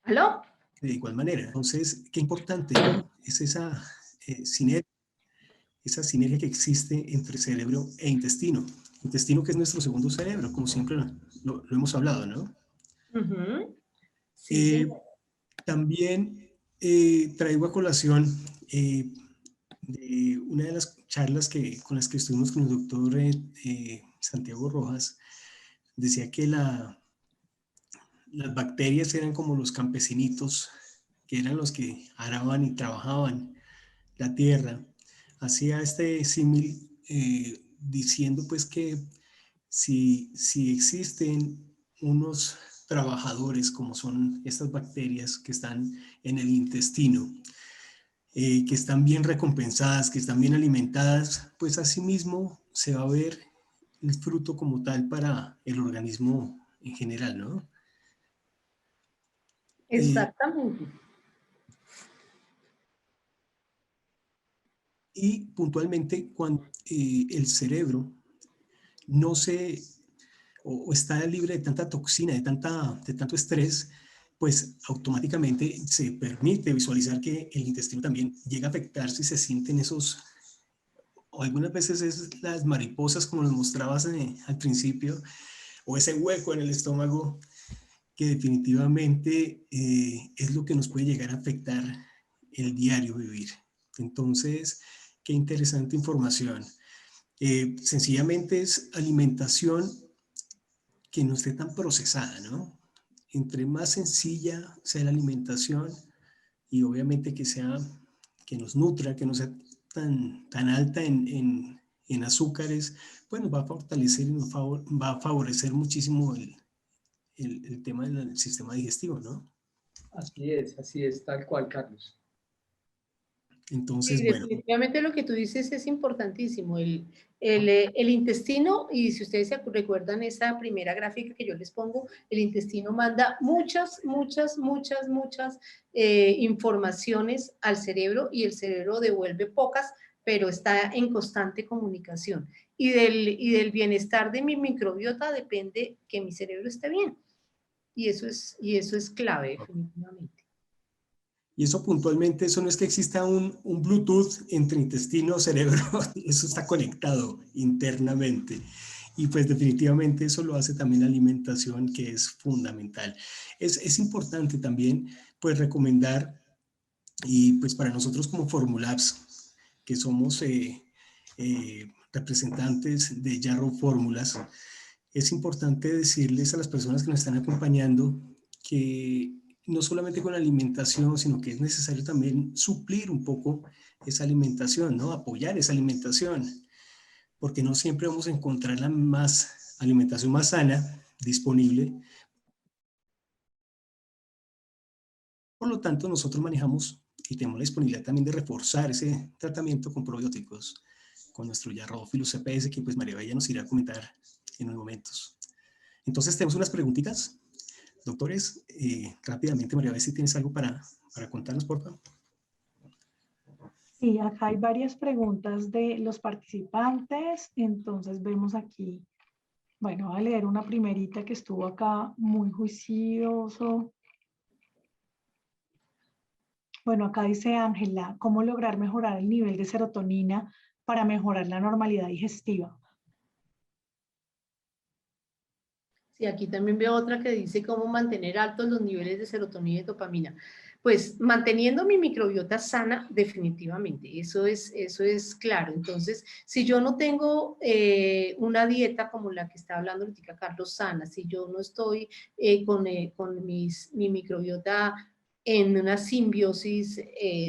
¿Aló? de igual manera. Entonces, qué importante es esa sinergia que existe entre cerebro e intestino. Intestino que es nuestro segundo cerebro, como siempre lo hemos hablado, ¿no? Sí, sí. También traigo a colación de una de las charlas con las que estuvimos con el doctor Santiago Rojas. Decía que las bacterias eran como los campesinitos, que eran los que araban y trabajaban la tierra. Hacía este símil diciendo pues que si existen unos trabajadores, como son estas bacterias que están en el intestino, que están bien recompensadas, que están bien alimentadas, pues asimismo se va a ver el fruto como tal para el organismo en general, ¿no? Exactamente. Y puntualmente cuando el cerebro no se, o está libre de tanta toxina, de tanto estrés, pues automáticamente se permite visualizar que el intestino también llega a afectarse y se sienten esos, o algunas veces es las mariposas como nos mostrabas al principio, o ese hueco en el estómago que definitivamente es lo que nos puede llegar a afectar el diario vivir. Entonces, qué interesante información. Sencillamente es alimentación que no esté tan procesada, ¿no? Entre más sencilla sea la alimentación y obviamente que nos nutra, que no sea tan alta en azúcares, pues nos va a fortalecer y va a favorecer muchísimo el tema del sistema digestivo, ¿no? así es, tal cual, Carlos. Sí, Entonces, bueno. definitivamente lo que tú dices es importantísimo. El intestino, y si ustedes se recuerdan esa primera gráfica que yo les pongo, el intestino manda muchas informaciones al cerebro y el cerebro devuelve pocas, pero está en constante comunicación. Y del bienestar de mi microbiota depende que mi cerebro esté bien. Y eso es clave, definitivamente. Y eso puntualmente, eso no es que exista un Bluetooth entre intestino y cerebro, eso está conectado internamente. Y pues definitivamente eso lo hace también la alimentación, que es fundamental. Es importante también pues recomendar, y pues para nosotros como Formulabs, que somos representantes de Jarrow Fórmulas, es importante decirles a las personas que nos están acompañando que no solamente con la alimentación, sino que es necesario también suplir un poco esa alimentación, ¿no? Apoyar esa alimentación, porque no siempre vamos a encontrar la alimentación más sana disponible. Por lo tanto, nosotros manejamos y tenemos la disponibilidad también de reforzar ese tratamiento con probióticos, con nuestro Jarrophilus CPS, que pues María Bella nos irá a comentar en unos momentos. Entonces tenemos unas preguntitas. Doctores, rápidamente, María, a ver si tienes algo para contarnos, por favor. Sí, acá hay varias preguntas de los participantes, entonces vemos aquí, bueno, voy a leer una primerita que estuvo acá muy juicioso. Bueno, acá dice Ángela, ¿cómo lograr mejorar el nivel de serotonina para mejorar la normalidad digestiva? Sí, aquí también veo otra que dice cómo mantener altos los niveles de serotonina y dopamina. Pues manteniendo mi microbiota sana, definitivamente, eso es claro. Entonces, si yo no tengo una dieta como la que está hablando ahorita Carlos, sana, si yo no estoy con mi microbiota en una simbiosis,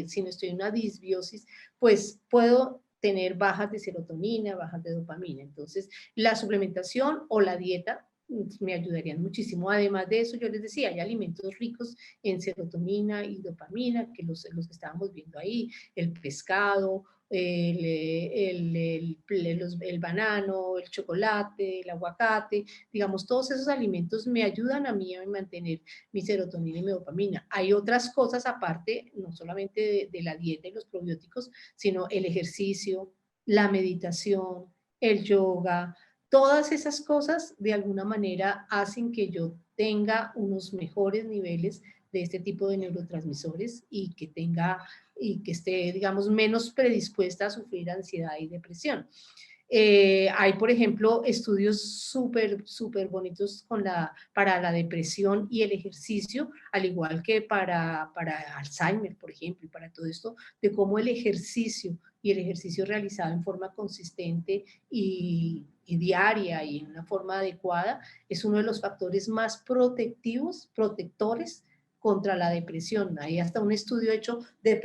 si no estoy en una disbiosis, pues puedo tener bajas de serotonina, bajas de dopamina. Entonces, la suplementación o la dieta me ayudarían muchísimo. Además de eso, yo les decía, hay alimentos ricos en serotonina y dopamina, que los que estábamos viendo ahí, el pescado, el banano, el chocolate, el aguacate, digamos, todos esos alimentos me ayudan a mí a mantener mi serotonina y mi dopamina. Hay otras cosas aparte, no solamente de la dieta y los probióticos, sino el ejercicio, la meditación, el yoga, todas esas cosas de alguna manera hacen que yo tenga unos mejores niveles de este tipo de neurotransmisores y que esté, digamos, menos predispuesta a sufrir ansiedad y depresión. Hay, por ejemplo, estudios súper bonitos para la depresión y el ejercicio, al igual que para Alzheimer, por ejemplo, y para todo esto, de cómo el ejercicio y el ejercicio realizado en forma consistente y diaria y en una forma adecuada es uno de los factores más protectores contra la depresión. Hay hasta un estudio hecho de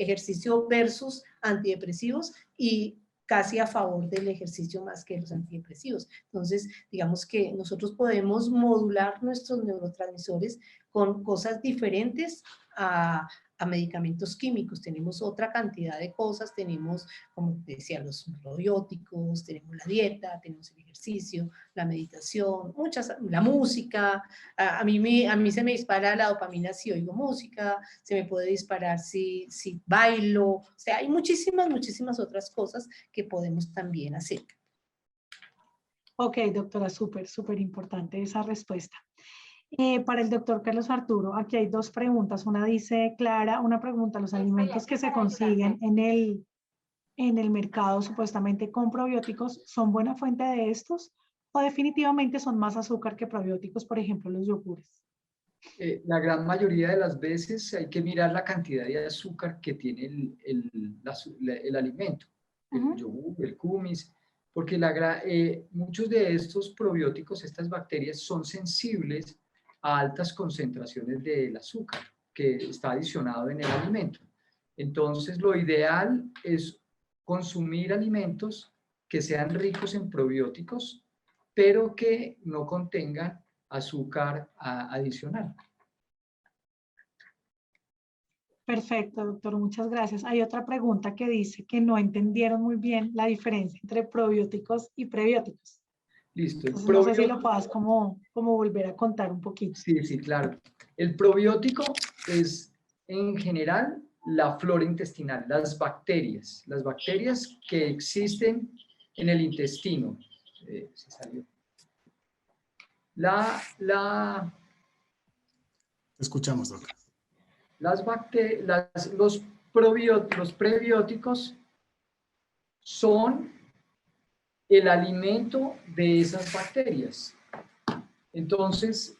ejercicio versus antidepresivos y casi a favor del ejercicio más que los antidepresivos. Entonces, digamos que nosotros podemos modular nuestros neurotransmisores con cosas diferentes a medicamentos químicos. Tenemos otra cantidad de cosas, tenemos, como decía, los probióticos, tenemos la dieta, tenemos el ejercicio, la meditación, la música. A mí se me dispara la dopamina si oigo música, se me puede disparar si bailo. O sea, hay muchísimas otras cosas que podemos también hacer. Ok, doctora, súper importante esa respuesta. Para el doctor Carlos Arturo, aquí hay dos preguntas. Una dice, Clara, una pregunta, ¿los alimentos que se consiguen en el mercado supuestamente con probióticos son buena fuente de estos o definitivamente son más azúcar que probióticos, por ejemplo, los yogures? La gran mayoría de las veces hay que mirar la cantidad de azúcar que tiene el alimento, el yogur, el kumis, porque muchos de estos probióticos, estas bacterias, son sensibles a altas concentraciones del azúcar que está adicionado en el alimento. Entonces, lo ideal es consumir alimentos que sean ricos en probióticos, pero que no contengan azúcar adicional. Perfecto, doctor, muchas gracias. Hay otra pregunta que dice que no entendieron muy bien la diferencia entre probióticos y prebióticos. Listo. Entonces, no sé si lo puedas como volver a contar un poquito. Sí, claro. El probiótico es, en general, la flora intestinal, las bacterias que existen en el intestino. Se salió. Escuchamos, doctor. Los prebióticos son el alimento de esas bacterias. Entonces,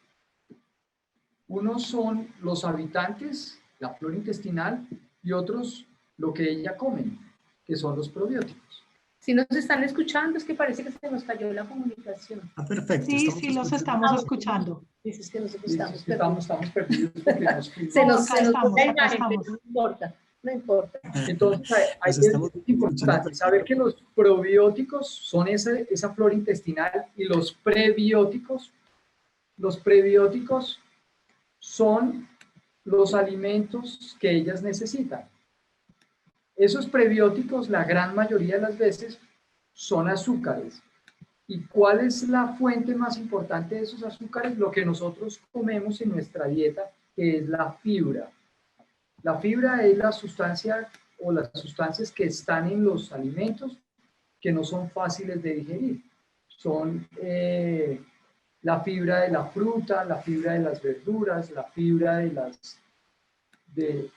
unos son los habitantes, la flora intestinal, y otros lo que ella comen, que son los probióticos. Si nos están escuchando, es que parece que se nos cayó la comunicación. Perfecto. Sí, los estamos escuchando. Dices que nosotros estamos perdidos porque nos fuimos. Se nos estamos. no importa. Entonces, es importante saber que los probióticos son esa flora intestinal y los prebióticos son los alimentos que ellas necesitan. Esos prebióticos, la gran mayoría de las veces, son azúcares. ¿Y cuál es la fuente más importante de esos azúcares? Lo que nosotros comemos en nuestra dieta, que es la fibra. La fibra es la sustancia o las sustancias que están en los alimentos que no son fáciles de digerir. Son la fibra de la fruta, la fibra de las verduras, la fibra de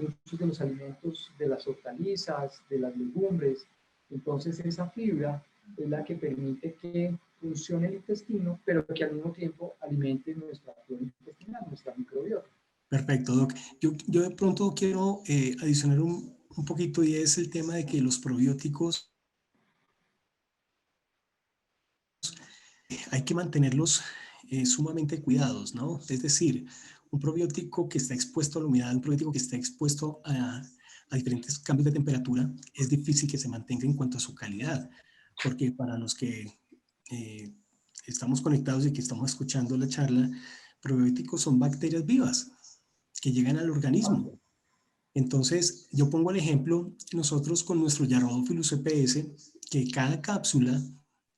muchos de los alimentos, de las hortalizas, de las legumbres. Entonces esa fibra es la que permite que funcione el intestino, pero que al mismo tiempo alimente nuestra flora intestinal, nuestra microbiota. Perfecto, Doc. Yo de pronto quiero adicionar un poquito, y es el tema de que los probióticos hay que mantenerlos sumamente cuidados, ¿no? Es decir, un probiótico que está expuesto a la humedad, un probiótico que está expuesto a diferentes cambios de temperatura, es difícil que se mantenga en cuanto a su calidad, porque para los que estamos conectados y que estamos escuchando la charla, probióticos son bacterias vivas que llegan al organismo. Entonces, yo pongo el ejemplo, nosotros con nuestro Yarrodophilus EPS, que cada cápsula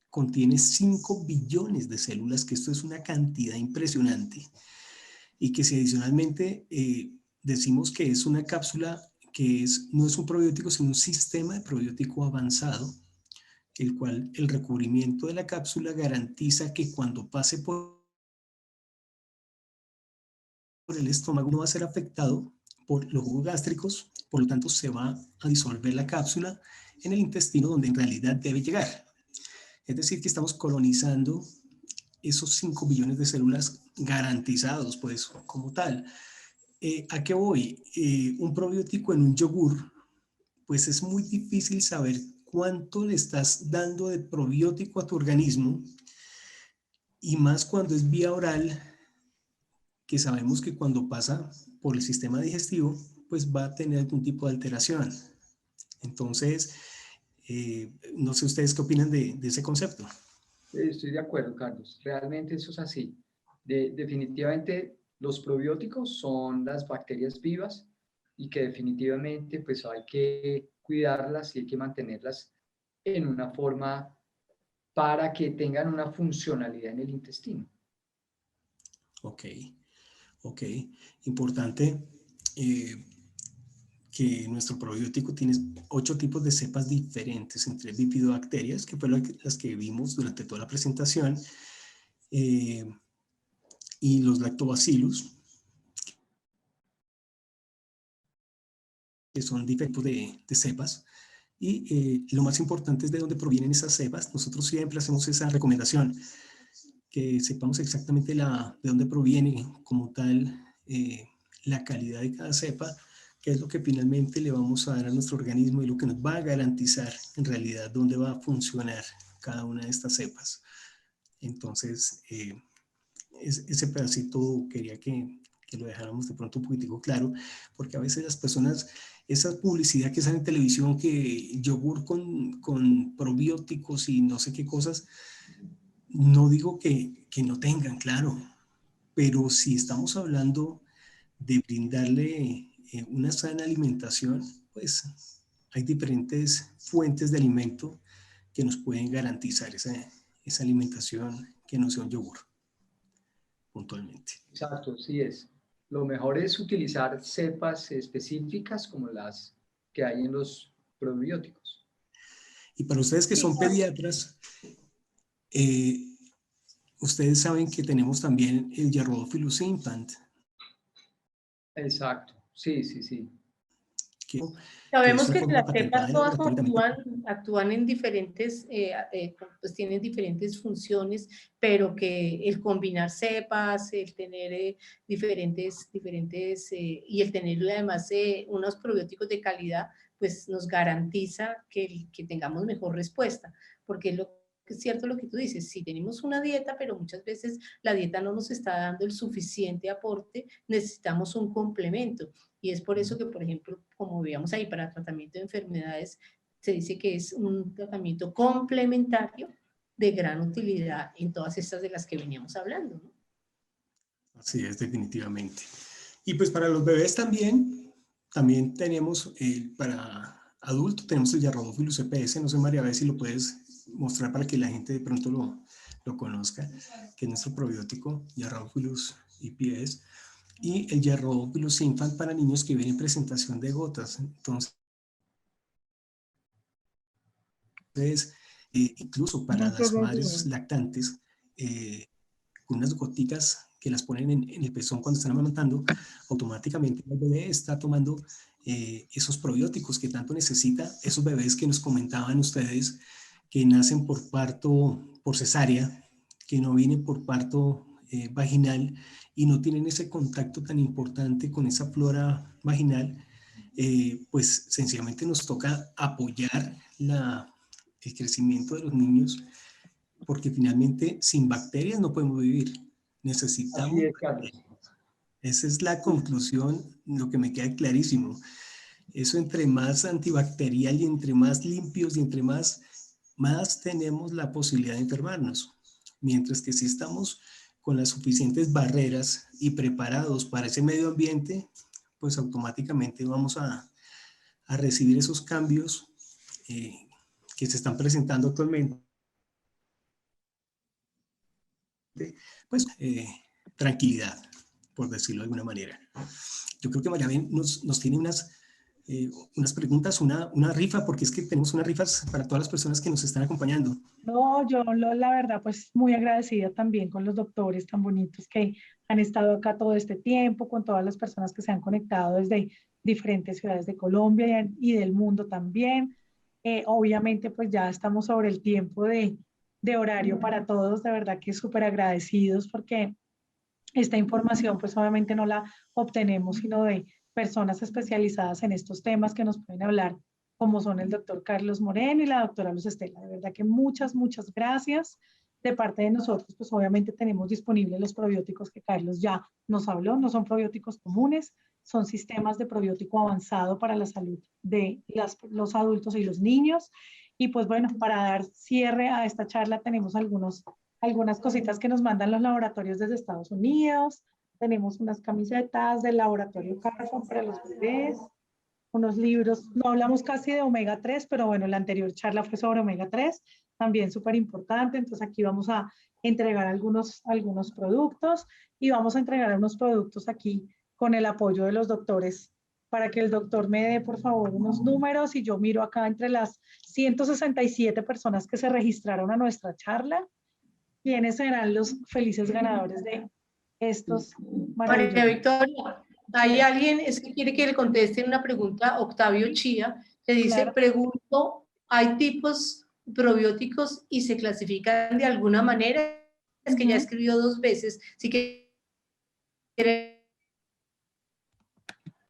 contiene 5 billones de células, que esto es una cantidad impresionante, y que si adicionalmente decimos que es una cápsula que no es un probiótico, sino un sistema de probiótico avanzado, el cual el recubrimiento de la cápsula garantiza que cuando pase por el estómago no va a ser afectado por los jugos gástricos, por lo tanto se va a disolver la cápsula en el intestino donde en realidad debe llegar. Es decir, que estamos colonizando esos 5 billones de células garantizados, pues, como tal. ¿A qué voy? Un probiótico en un yogur, pues es muy difícil saber cuánto le estás dando de probiótico a tu organismo, y más cuando es vía oral, que sabemos que cuando pasa por el sistema digestivo, pues va a tener algún tipo de alteración. Entonces, No sé ustedes qué opinan de ese concepto. Estoy de acuerdo, Carlos. Realmente eso es así. Definitivamente los probióticos son las bacterias vivas y que definitivamente pues hay que cuidarlas y hay que mantenerlas en una forma para que tengan una funcionalidad en el intestino. Ok, ok. Importante que nuestro probiótico tiene 8 tipos de cepas diferentes entre bifidobacterias, que fueron las que vimos durante toda la presentación, y los lactobacillus, que son diferentes tipos de cepas. Y lo más importante es de dónde provienen esas cepas. Nosotros siempre hacemos esa recomendación, que sepamos exactamente de dónde proviene como tal la calidad de cada cepa, que es lo que finalmente le vamos a dar a nuestro organismo y lo que nos va a garantizar en realidad dónde va a funcionar cada una de estas cepas. Entonces, ese pedacito quería que lo dejáramos de pronto un poquitico claro, porque a veces las personas, esa publicidad que sale en televisión, que yogur con probióticos y no sé qué cosas, no digo que no tengan, claro, pero si estamos hablando de brindarle una sana alimentación, pues hay diferentes fuentes de alimento que nos pueden garantizar esa alimentación que no sea un yogur, puntualmente. Exacto, sí es. Lo mejor es utilizar cepas específicas como las que hay en los probióticos. Y para ustedes que son pediatras, ustedes saben que tenemos también el Gerrhodophilus infant. Exacto, sí, sí, sí. Sabemos que forma las cepas patentada del todas laboratorio actúan en diferentes, pues tienen diferentes funciones, pero que el combinar cepas, el tener diferentes, y el tener además unos probióticos de calidad, pues nos garantiza que tengamos mejor respuesta, porque es cierto lo que tú dices, si tenemos una dieta, pero muchas veces la dieta no nos está dando el suficiente aporte, necesitamos un complemento. Y es por eso que, por ejemplo, como veíamos ahí, para tratamiento de enfermedades, se dice que es un tratamiento complementario de gran utilidad en todas estas de las que veníamos hablando, ¿no? Así es, definitivamente. Y pues para los bebés también tenemos, para adultos tenemos el Gerrhodophilus EPS, no sé María, a ver si lo puedes mostrar para que la gente de pronto lo conozca, que es nuestro probiótico Gerrhodophilus EPS, y el Gerrhodophilus infant para niños que vienen en presentación de gotas. Entonces, incluso para las madres lactantes, unas goticas que las ponen en el pezón cuando están amamantando, automáticamente el bebé está tomando esos probióticos que tanto necesita. Esos bebés que nos comentaban ustedes que nacen por parto, por cesárea, que no vienen por parto vaginal y no tienen ese contacto tan importante con esa flora vaginal, pues sencillamente nos toca apoyar el crecimiento de los niños, porque finalmente sin bacterias no podemos vivir. Necesitamos Así es, Carlos. bacterias. Esa es la conclusión, lo que me queda clarísimo. Eso, entre más antibacterial y entre más limpios y entre más tenemos la posibilidad de enfermarnos. Mientras que si estamos con las suficientes barreras y preparados para ese medio ambiente, pues automáticamente vamos a recibir esos cambios que se están presentando actualmente. Pues tranquilidad, por decirlo de alguna manera. Yo creo que María Ben nos tiene unas preguntas, una rifa, porque es que tenemos unas rifas para todas las personas que nos están acompañando. No, yo la verdad, pues muy agradecida también con los doctores tan bonitos que han estado acá todo este tiempo, con todas las personas que se han conectado desde diferentes ciudades de Colombia y del mundo también. Obviamente, pues ya estamos sobre el tiempo de horario para todos, de verdad que súper agradecidos porque esta información pues obviamente no la obtenemos sino de personas especializadas en estos temas que nos pueden hablar, como son el doctor Carlos Moreno y la doctora Luz Estela. De verdad que muchas gracias. De parte de nosotros, pues obviamente tenemos disponibles los probióticos que Carlos ya nos habló, no son probióticos comunes, son sistemas de probiótico avanzado para la salud de los adultos y los niños. Y pues bueno, para dar cierre a esta charla tenemos algunas cositas que nos mandan los laboratorios desde Estados Unidos. Tenemos unas camisetas del laboratorio Carson para los bebés, unos libros. No hablamos casi de omega 3, pero bueno, la anterior charla fue sobre omega 3, también súper importante. Entonces aquí vamos a entregar algunos productos y vamos a entregar unos productos aquí con el apoyo de los doctores para que el doctor me dé, por favor, unos números y yo miro acá entre las 167 personas que se registraron a nuestra charla, quiénes serán los felices ganadores de estos María maravillosos. Victoria, hay alguien es que quiere que le conteste una pregunta, Octavio Chía, que dice, Claro. pregunto, ¿hay tipos probióticos y se clasifican de alguna manera? Es que ya escribió 2 veces, así que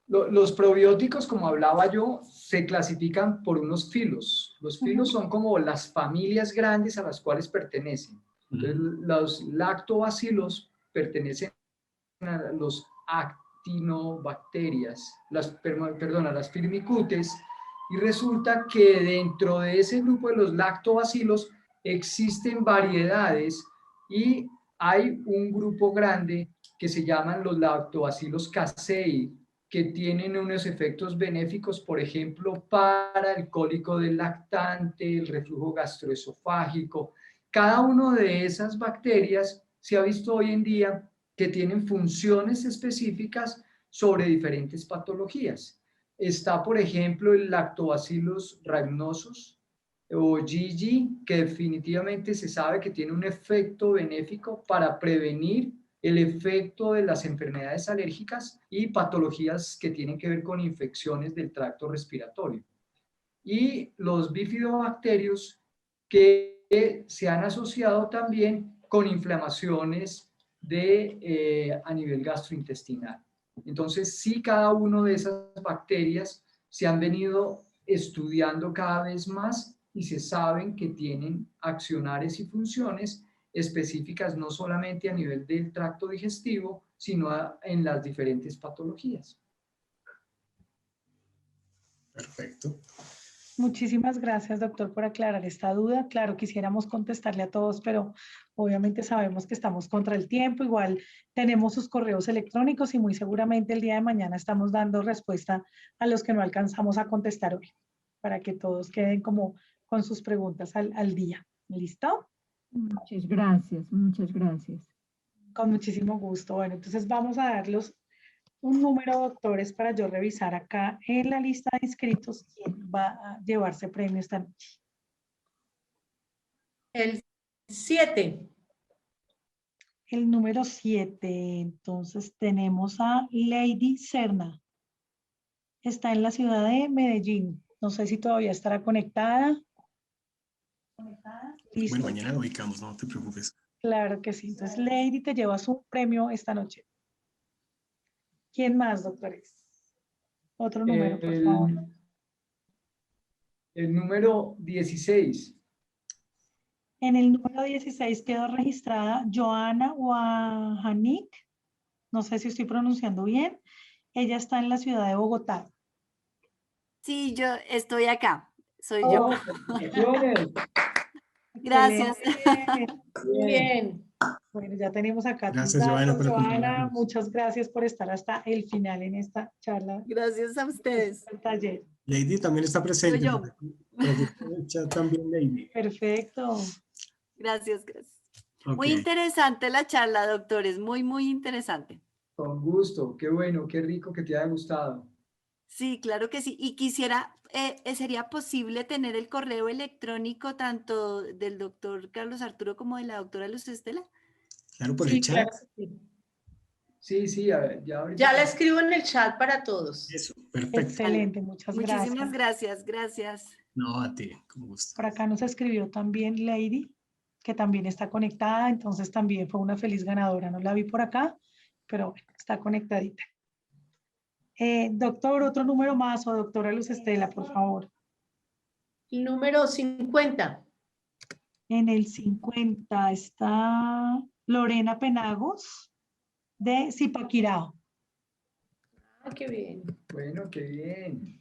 Los probióticos, como hablaba yo, se clasifican por unos filos. Los filos son como las familias grandes a las cuales pertenecen. Entonces, los lactobacilos pertenecen a los actinobacterias, las firmicutes, y resulta que dentro de ese grupo de los lactobacilos existen variedades y hay un grupo grande que se llaman los lactobacilos casei, que tienen unos efectos benéficos, por ejemplo, para el cólico del lactante, el reflujo gastroesofágico. Cada una de esas bacterias se ha visto hoy en día que tienen funciones específicas sobre diferentes patologías. Está, por ejemplo, el Lactobacillus rhamnosus o GG, que definitivamente se sabe que tiene un efecto benéfico para prevenir el efecto de las enfermedades alérgicas y patologías que tienen que ver con infecciones del tracto respiratorio. Y los bifidobacterios que se han asociado también con inflamaciones a nivel gastrointestinal. Entonces, sí, cada una de esas bacterias se han venido estudiando cada vez más y se saben que tienen accionares y funciones específicas no solamente a nivel del tracto digestivo, sino en las diferentes patologías. Perfecto. Muchísimas gracias, doctor, por aclarar esta duda. Claro, quisiéramos contestarle a todos, pero obviamente sabemos que estamos contra el tiempo. Igual tenemos sus correos electrónicos y muy seguramente el día de mañana estamos dando respuesta a los que no alcanzamos a contestar hoy, para que todos queden como con sus preguntas al día. ¿Listo? Muchas gracias, muchas gracias. Con muchísimo gusto. Bueno, entonces vamos a darlos un número, doctores, para yo revisar acá en la lista de inscritos quién va a llevarse premio esta noche. el 7. El número 7, entonces tenemos a Lady Serna. Está en la ciudad de Medellín. No sé si todavía estará conectada. ¿Listo? Bueno, mañana lo ubicamos, no te preocupes. Claro que sí. Entonces, Lady, te llevas un premio esta noche. ¿Quién más, doctores? Otro número, por favor. El número 16. En el número 16 quedó registrada Joana Wajanik. No sé si estoy pronunciando bien. Ella está en la ciudad de Bogotá. Sí, yo estoy acá. Soy yo. Felicitaciones. Gracias. Muy bien. Bueno, ya tenemos acá tus Gracias, Joana, datos, por Joana. acompañarnos. Muchas gracias por estar hasta el final en esta charla. Gracias a ustedes. El taller. Lady también está presente. Soy yo. Por aquí está en el chat también, Lady. Perfecto. Gracias, gracias. Ok. Muy interesante la charla, doctores. Muy, muy interesante. Con gusto, qué bueno, qué rico que te haya gustado. Sí, claro que sí. Y quisiera, ¿sería posible tener el correo electrónico tanto del doctor Carlos Arturo como de la doctora Luz Estela? Claro, por Sí, el chat. claro que sí. Sí, a ver, ya ahorita. Ya la escribo en el chat para todos. Eso, perfecto. Excelente, muchas Muchísimas gracias. gracias. No, a ti, con gusto. Por acá nos escribió también Lady, que también está conectada, entonces también fue una feliz ganadora. No la vi por acá, pero bueno, está conectadita. Doctor, otro número más, o doctora Luz Estela, por favor. El número 50. En el 50 está Lorena Penagos de Zipaquirá. Ah, qué bien. Bueno, qué bien.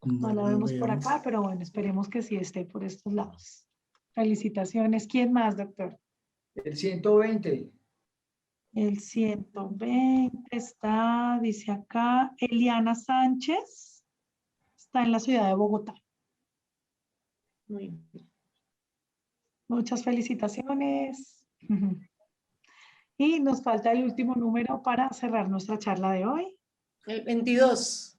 No la vemos por acá, pero bueno, esperemos que sí esté por estos lados. Felicitaciones. ¿Quién más, doctor? El 120. El 120 está, dice acá, Eliana Sánchez. Está en la ciudad de Bogotá. Muy bien. Muchas felicitaciones. Y nos falta el último número para cerrar nuestra charla de hoy. El 22.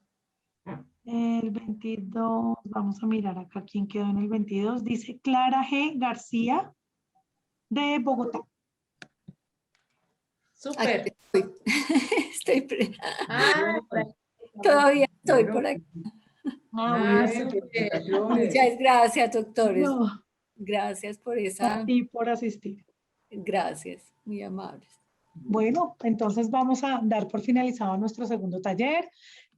El 22, vamos a mirar acá quién quedó en el 22. Dice Clara G. García de Bogotá. Súper. Ah, Ah, todavía estoy Bueno, por aquí. Bueno, bien, súper. felicitaciones. Muchas gracias, doctores. No, Gracias por a esa. ti por asistir. Gracias, muy amables. Bueno, entonces vamos a dar por finalizado nuestro segundo taller.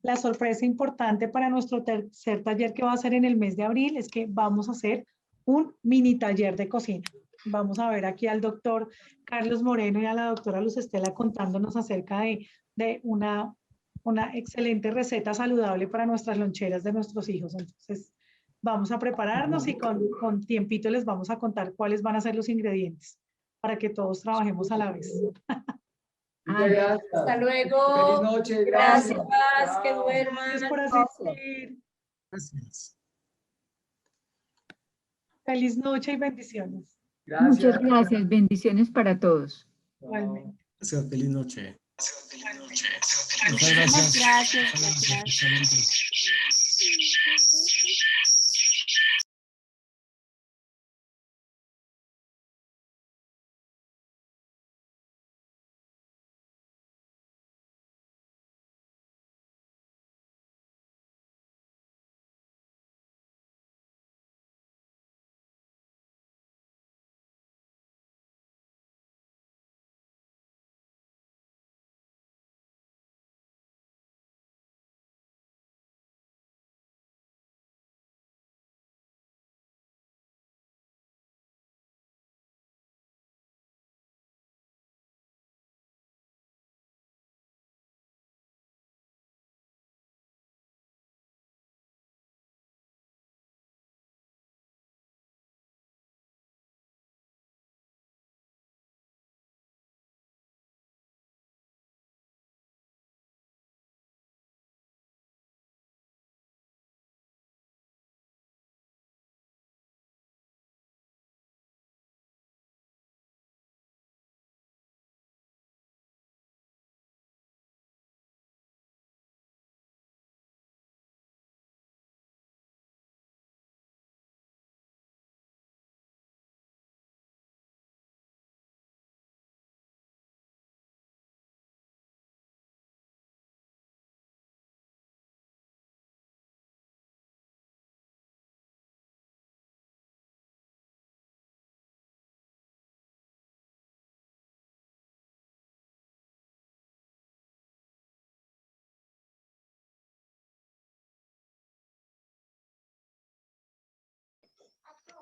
La sorpresa importante para nuestro tercer taller que va a ser en el mes de abril es que vamos a hacer un mini taller de cocina. Vamos a ver aquí al doctor Carlos Moreno y a la doctora Luz Estela contándonos acerca de una excelente receta saludable para nuestras loncheras de nuestros hijos. Entonces, vamos a prepararnos y con tiempito les vamos a contar cuáles van a ser los ingredientes para que todos trabajemos a la vez. Muchas gracias. hasta luego. Feliz noche, Gracias, gracias. que Chao. duerman. Gracias por asistir. Gracias. Feliz noche y bendiciones. Muchas Gracias. gracias. Bendiciones para todos. Igualmente. Gracias, feliz noche. Muchas gracias. Excelente.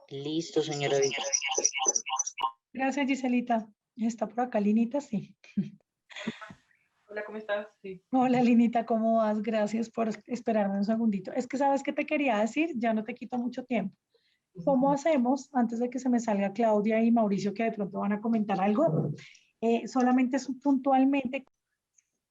Listo, señora Villa. Gracias, Giselita. ¿Está por acá, Linita? Sí. Hola, ¿cómo estás? Sí. Hola, Linita, ¿cómo vas? Gracias por esperarme un segundito. Es que, ¿sabes qué te quería decir? Ya no te quito mucho tiempo. ¿Cómo hacemos, antes de que se me salga Claudia y Mauricio, que de pronto van a comentar algo? Solamente es puntualmente